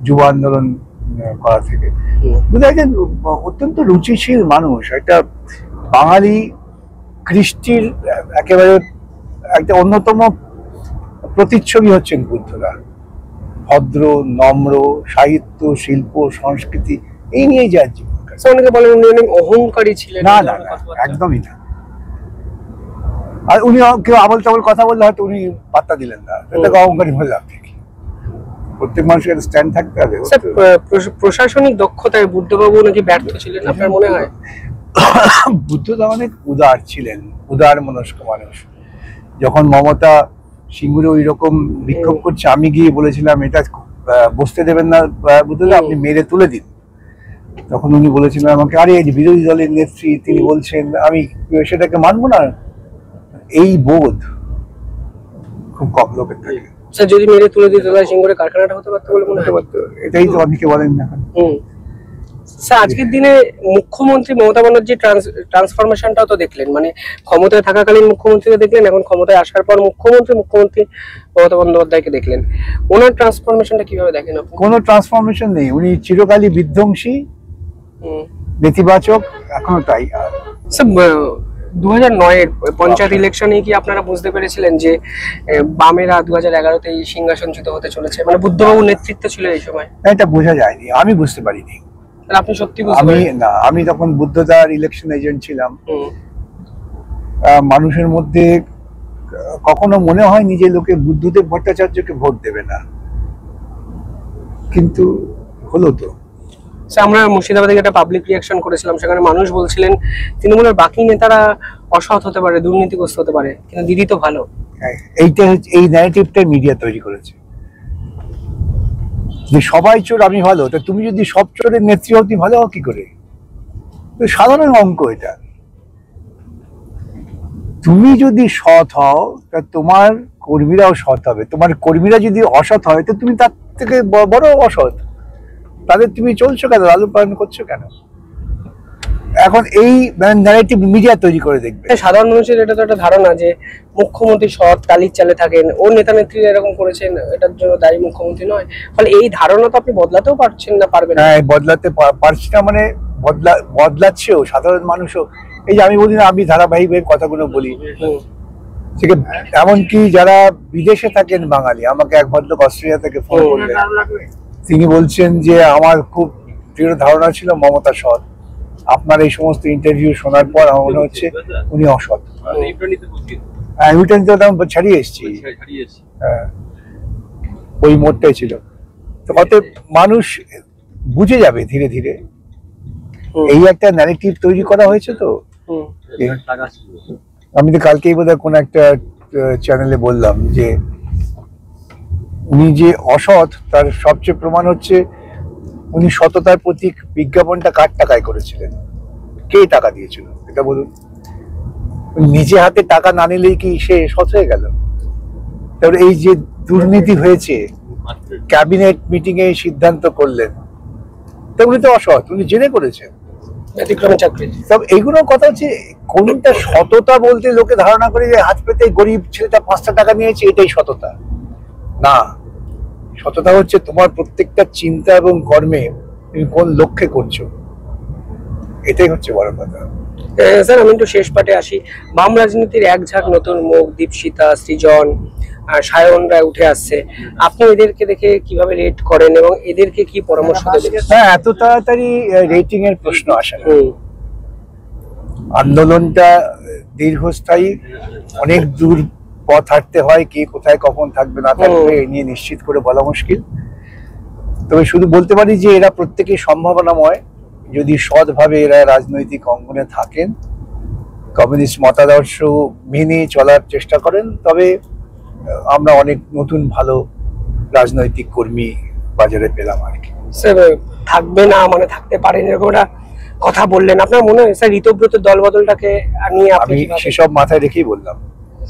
যুব আন্দোলন করা থেকে। বুদ্ধ একজন অত্যন্ত রুচিশীল মানুষ, একটা বাঙালি কৃষ্টির একেবারে একটা অন্যতম প্রতিচ্ছবি হচ্ছেন বুদ্ধরা। ভদ্র, নম্র, সাহিত্য, শিল্প, সংস্কৃতি এই নিয়েই যার জীবন। অনেকে বলেন উনি অনেক অহংকারী ছিলেন। না না না, একদমই না। আর উনি কেউ আবল তাবল কথা বললে হয়তো উনি পাত্তা দিলেন না, এটাকে অহংকারী বললে আপনি কি? প্রত্যেক মানুষের স্ট্যান্ড থাকতে হবে। প্রশাসনিক দক্ষতায় বুদ্ধবাবু নাকি ব্যর্থ ছিলেন, আপনার মনে হয়? বুদ্ধদা অনেক উদার ছিলেন, উদার মনস্ক মানুষ। যখন মমতা সিঙ্গুরে ওই রকম বিক্ষোভ করছে, আমি গিয়ে বলেছিলাম এটা বসতে দেবেন না বুদ্ধদা, আপনি মেরে তুলে দিন। তখন উনি বলেছিলেন আমাকে, আরে বিরোধী দলের নেত্রী, তিনি বলছেন, আমি সেটাকে মানবো না। এই বোধ খুব কম লোকের থাকে। যদি মেরে তুলে দিত তাহলে সিঙ্গুরে কারখানাটা হতে পারতো বলে মনে হয়? এটাই তো অনেকে বলেন না। স্যার, আজকের দিনে মুখ্যমন্ত্রী মমতা ব্যানার্জির ট্রান্সফরমেশনটাও তো দেখলেন, মানে ক্ষমতায় থাকাকালীন মুখ্যমন্ত্রীকে দেখলেন, এখন ক্ষমতায় আসার পর মুখ্যমন্ত্রী মমতা বন্দ্যোপাধ্যায়কে দেখলেন। ওনার ট্রান্সফরমেশনটা কিভাবে দেখেন আপনি? কোনো ট্রান্সফরমেশন নেই, উনি চিরকালই বিধ্বংসী, নেতিবাচক, এখনো তাই। স্যার, 2009-এর পঞ্চায়েত ইলেকশনে কি আপনারা বুঝতে পেরেছিলেন যে বামেরা 2011-তেই সিংহাসনচ্যুত হতে চলেছে? মানে বুদ্ধবাবুর নেতৃত্ব ছিল এই সময়। এটা বোঝা যায়নি, আমি বুঝতে পারিনি। আপনি সত্যি বুঝতে? আমি তখন বুদ্ধদার ইলেকশন এজেন্ট ছিলাম। মানুষের মধ্যে কখনো মনে হয়নি যে লোকে বুদ্ধদেব ভট্টাচার্যকে ভোট দেবে না, কিন্তু হলো তো। আমরা মুর্শিদাবাদে একটা পাবলিক রিয়াকশন করেছিলাম, সেখানে মানুষ বলছিলেন তৃণমূলের বাকি নেতারা অসৎ হতে পারে, দুর্নীতিগ্রস্ত হতে পারে, কিন্তু দিদি তো ভালো। এইটা হচ্ছে, এই ন্যারেটিভটা মিডিয়া তৈরি করেছে যে সবাই চোর আমি ভালো। তা তুমি যদি সব চোরের নেত্রী হও, তুমি ভালো হও কি করে? সাধারণ অঙ্ক এটা। তুমি যদি সৎ হও তা তোমার কর্মীরাও সৎ হবে, তোমার কর্মীরা যদি অসৎ হয় তো তুমি তার থেকে বড় অসৎ, তাদের তুমি চলছো কেন, লালন পালন করছো কেন? এখন এই ন্যারেটিভ মিডিয়া তৈরি করে দেখবে। সাধারণ মানুষের এটা তো একটা ধারণা যে মুখ্যমন্ত্রী সৎ, টালির চালে থাকেন, ও নেতা নেত্রীরা এরকম করেছেন, এটার জন্য দায়ী মুখ্যমন্ত্রী নয়। ফলে এই ধারণা তো আপনি বদলাতেও পারছেন না, পারবেন না। হ্যাঁ, বদলাতে পারছি না, মানে বদলাচ্ছেও সাধারণ মানুষও। এই যে আমি বলি না, আমি ধারাবাহিক কথাগুলো বলি, ঠিক এমনকি যারা বিদেশে থাকেন বাঙালি, আমাকে এক ভদ্রলোক অস্ট্রেলিয়া থেকে ফোন করলেন, তিনি বলছেন যে আমার খুব দৃঢ় ধারণা ছিল মমতা সৎ, আপনার এই সমস্ত ইন্টারভিউ শোনার পর আমার মনে হচ্ছে উনি অসৎ। হ্যাঁ, ওইটা নিতে ছাড়িয়ে এসছি, ওই মোড়টাই ছিল। তো অতএব মানুষ বুঝে যাবে ধীরে ধীরে, এই একটা ন্যারেটিভ তৈরি করা হয়েছে। তো আমি তো কালকেই বোধহয় কোন একটা চ্যানেলে বললাম যে উনি যে অসৎ তার সবচেয়ে প্রমাণ হচ্ছে উনি সততার প্রতীক বিজ্ঞাপনটা কার টাকায় করেছিলেন, কে টাকা দিয়েছিল এটা বলুন? নিজে হাতে টাকা না নিলেই কি সে সৎ হয়ে গেল? তারপরে এই যে দুর্নীতি হয়েছে, ক্যাবিনেট মিটিং এ সিদ্ধান্ত করলেন, তা উনি তো অসৎ, উনি জেনে করেছেন। তবে এইগুলো কথা হচ্ছে, কোনটা সততা বলতে লোকে ধারণা করে যে হাত পেতে গরিব ছেলেটা 5টা টাকা নিয়েছে, এটাই সততা না। সততা হচ্ছে তোমার প্রত্যেকটা চিন্তা এবং কর্মে তুমি কোন লক্ষ্যে করছো, এটাই হচ্ছে বড় কথা। স্যার, আমি একটু শেষ পাটে আসি। বাম রাজনীতির এক ঝাঁক নতুন মুখ, দীপশিতা, সৃজন, সায়নরা উঠে আসছে। আপনি এদেরকে দেখে কিভাবে রেট করেন এবং এদেরকে কি পরামর্শ দেবেন? হ্যাঁ, এত তাড়াতাড়ি রেটিং এর প্রশ্ন আসে না। আন্দোলনটা দীর্ঘস্থায়ী, অনেক দূর পথ হাঁটতে হয়, কে কোথায় কখন থাকবে না থাকবে এ নিয়ে নিশ্চিত করে বলা মুশকিল। তবে শুধু বলতে পারি যে এরা প্রত্যেকেই সম্ভাবনাময়, যদি সৎভাবে এরা রাজনৈতিক অঙ্গনে থাকেন, কমিউনিস্ট মতাদর্শ মেনে চলার চেষ্টা করেন, তবে আমরা অনেক নতুন ভালো রাজনৈতিক কর্মী বাজারে পেলাম আর কি। স্যার, থাকবে না মানে থাকতে পারেন এরকম একটা কথা বললেন, আপনার মনে হয় স্যার ঋতব্রতের দলবদলটাকে নিয়ে আপনি আমি কিভাবে- সেসব মাথায় রেখেই বললাম,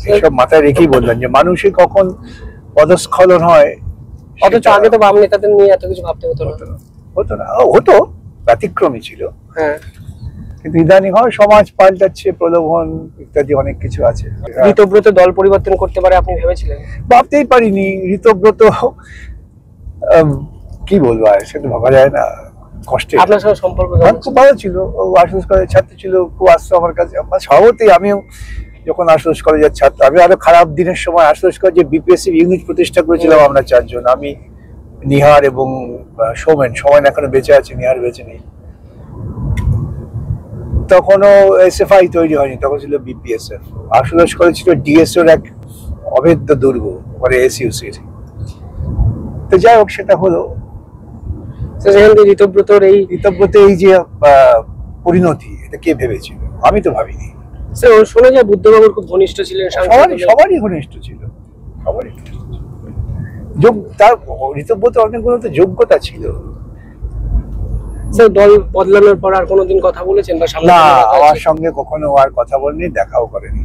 সেসব মাথায় রেখেই বললাম যে মানুষের কখন পদস্খলন হয় অথচ সেটা আগে তো বাম নেতাদের নিয়ে এত কিছু ভাবতে হতো না। হতো না, হতো, ব্যতিক্রমী ছিল, হ্যাঁ, কিন্তু ইদানিং হয় সমাজ পাল্টাচ্ছে, প্রলোভন ইত্যাদি অনেক কিছু আছে। ঋতব্রত দল পরিবর্তন করতে পারে আপনি ভেবেছিলেন? ভাবতেই পারিনি ঋতব্রত, কি বলবো, আর সেটা ভাবা যায় না, কষ্টে। আপনার সঙ্গে সম্পর্ক আমার কেমন খুব ছিল? ভালো ছিল, ও আশুতোষ কলেজের ছাত্র ছিল, খুব আসতো আমার কাছে, আমার স্বভাবতেই আমিও যখন আশুতোষ কলেজের ছাত্র, আমি আরো খারাপ দিনের সময় আশুতোষ কলেজে বিপিএসসি ইউনিট প্রতিষ্ঠা করেছিলাম আমরা 4 জন, আমি, নিহার এবং সৌমেন। সৌমেন এখনো বেঁচে আছে, নিহার বেঁচে নেই। তখনও এসএফআই তৈরি হয়নি, তখন ছিল বিপিএসএফ। আশুতোষ কলেজ ছিল ডিএসওর এক অভেদ্য দুর্গ, মানে এসইউসির। তো যাই হোক, সেটা হলো। তো সেখান থেকে ঋতব্রতর এই ঋতব্রতে এই যে পরিণতি, এটা কে ভেবেছিল? আমি তো ভাবিনি। স্যার শোনা যায় বুদ্ধবাবুর খুব ঘনিষ্ঠ ছিলেন সাংসদ। সবারই ঘনিষ্ঠ ছিল, সবারই ঘনিষ্ঠ ছিল। তার ঋতব্রত অনেকগুলো তো যোগ্যতা ছিল। স্যার দল বদলানোর পর আর কোনোদিন কথা বলেছেন বা সামনে না, কোনো কথা আমার হয়েছে? সঙ্গে কখনো আর কথা বলেনি, দেখাও করেনি।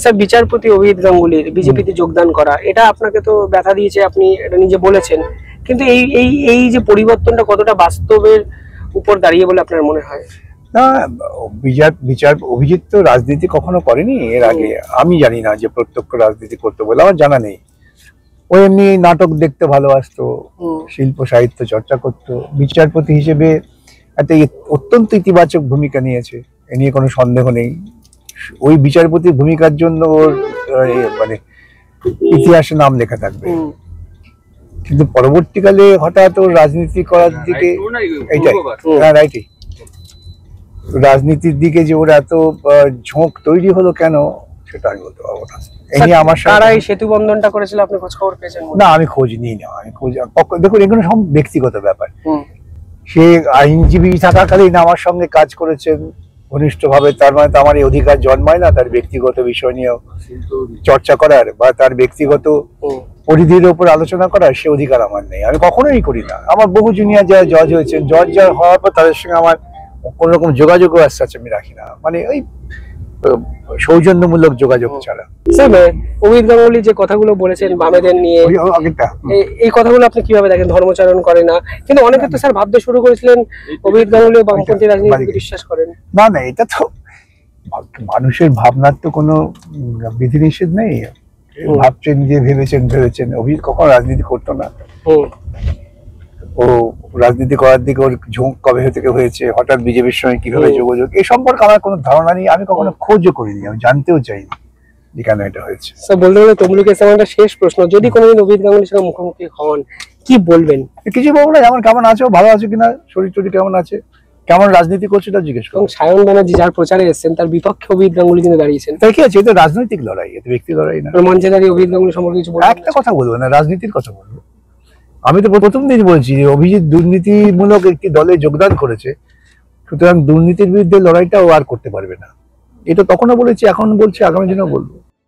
স্যার বিচারপতি অভিজিৎ গাঙ্গুলির বিজেপিতে যোগদান করা, এটা আপনাকে তো ব্যথা দিয়েছে, আপনি এটা নিজে বলেছেন, কিন্তু এই এই এই যে পরিবর্তনটা কতটা বাস্তবের উপর দাঁড়িয়ে বলে আপনার মনে হয়? না, অভিজিৎ তো রাজনীতি কখনো করেনি এর আগে, আমি জানি না যে প্রত্যক্ষ রাজনীতি করতে বলে, আমার জানা নেই। ও এমনি নাটক দেখতে ভালোবাসতো, শিল্প সাহিত্য চর্চা করতো। বিচারপতি হিসেবে একটা অত্যন্ত ইতিবাচক ভূমিকা নিয়েছে, এ নিয়ে কোনো সন্দেহ নেই। ওই বিচারপতির ভূমিকার জন্য ওর মানে ইতিহাসে নাম লেখা থাকবে। কিন্তু পরবর্তীকালে হঠাৎ ওর রাজনীতি করার দিকে, এইটাই, হ্যাঁ রাইটই, রাজনীতির দিকে যে ওর এত ঝোঁক তৈরি হলো কেন, সেটা আমি বলতে পারবো না। এই নিয়ে আমার তারা সাথে, এই সেতু বন্ধনটা করেছিল, আপনি খোঁজ খবর পেয়েছেন? না আমি খোঁজ নিই না, দেখুন এগুলো সব ব্যক্তিগত ব্যাপার। সে আইনজীবী থাকাকালীন আমার সঙ্গে কাজ করেছেন ঘনিষ্ঠভাবে, তার মানে তো আমার এই অধিকার জন্মায় না তার ব্যক্তিগত বিষয় নিয়ে চর্চা করার বা তার ব্যক্তিগত পরিধির উপর আলোচনা করার, সে অধিকার আমার নেই, আমি কখনোই করি না। আমার বহু জুনিয়র যারা জজ হয়েছেন, জজ যারা হওয়ার পর তাদের সঙ্গে আমার কোন রকম যোগাযোগ আছে আমি রাখি না, মানে ওই সৌজন্যমূলক যোগাযোগ ছাড়া। স্যার অভিজিৎ গাঙ্গুলি যে কথাগুলো বলেছেন বামেদের নিয়ে, আগেরটা এই কথাগুলো আপনি কিভাবে দেখেন? ধর্মচারণ করে না, কিন্তু অনেকে তো স্যার ভাবতে শুরু করেছিলেন অভিজিৎ গাঙ্গুলি বামপন্থী রাজনীতিকে বিশ্বাস করেন। না না, এটা তো মানুষের ভাবনার তো কোনো বিধিনিষেধ নেই। ভাবছেন যে ভেবেছেন। অভিজিৎ কখনো রাজনীতি করতো না, ও রাজনীতি করার দিকে ওর ঝোঁক কবে থেকে হয়েছে, হঠাৎ বিজেপির সঙ্গে কিভাবে যোগাযোগ, এই সম্পর্কে আমার কোনো ধারণা নেই, আমি কখনো খোঁজও করিনি, আমি জানতেও চাইনি যে কেন এটা হয়েছে। স্যার বলতে গেলে তমলুকের একটা শেষ প্রশ্ন, যদি কোনোদিন অভিজিৎ গাঙ্গুলির সঙ্গে মুখোমুখি হন, কি বলবেন? কিছু বলবো না, আমার কেমন আছো, ভালো আছো কিনা, শরীর টরীর কেমন আছে, কেমন রাজনীতি করছে তা জিজ্ঞেস এবং করো। সায়ন ব্যানার্জি যার প্রচারে এসেছেন তার বিপক্ষে অভিজিৎ গাঙ্গুলি কিন্তু দাঁড়িয়েছেন। তাই কি আছে, এটা রাজনৈতিক লড়াই, এটা ব্যক্তি লড়াই না। মঞ্চে দাঁড়িয়ে অভিজিৎ গাঙ্গুলি সম্পর্কে কিছু বলবেন? একটা কথা বলবো না, রাজনীতির কথা বলবো। আমি তো প্রথম দিন বলছি যে অভিজিৎ দুর্নীতিমূলক একটি দলে যোগদান করেছে, সুতরাং দুর্নীতির বিরুদ্ধে লড়াইটা ও আর করতে পারবে না। এটা তখনও বলেছি, এখন বলছি, আগামী দিনেও বলবো।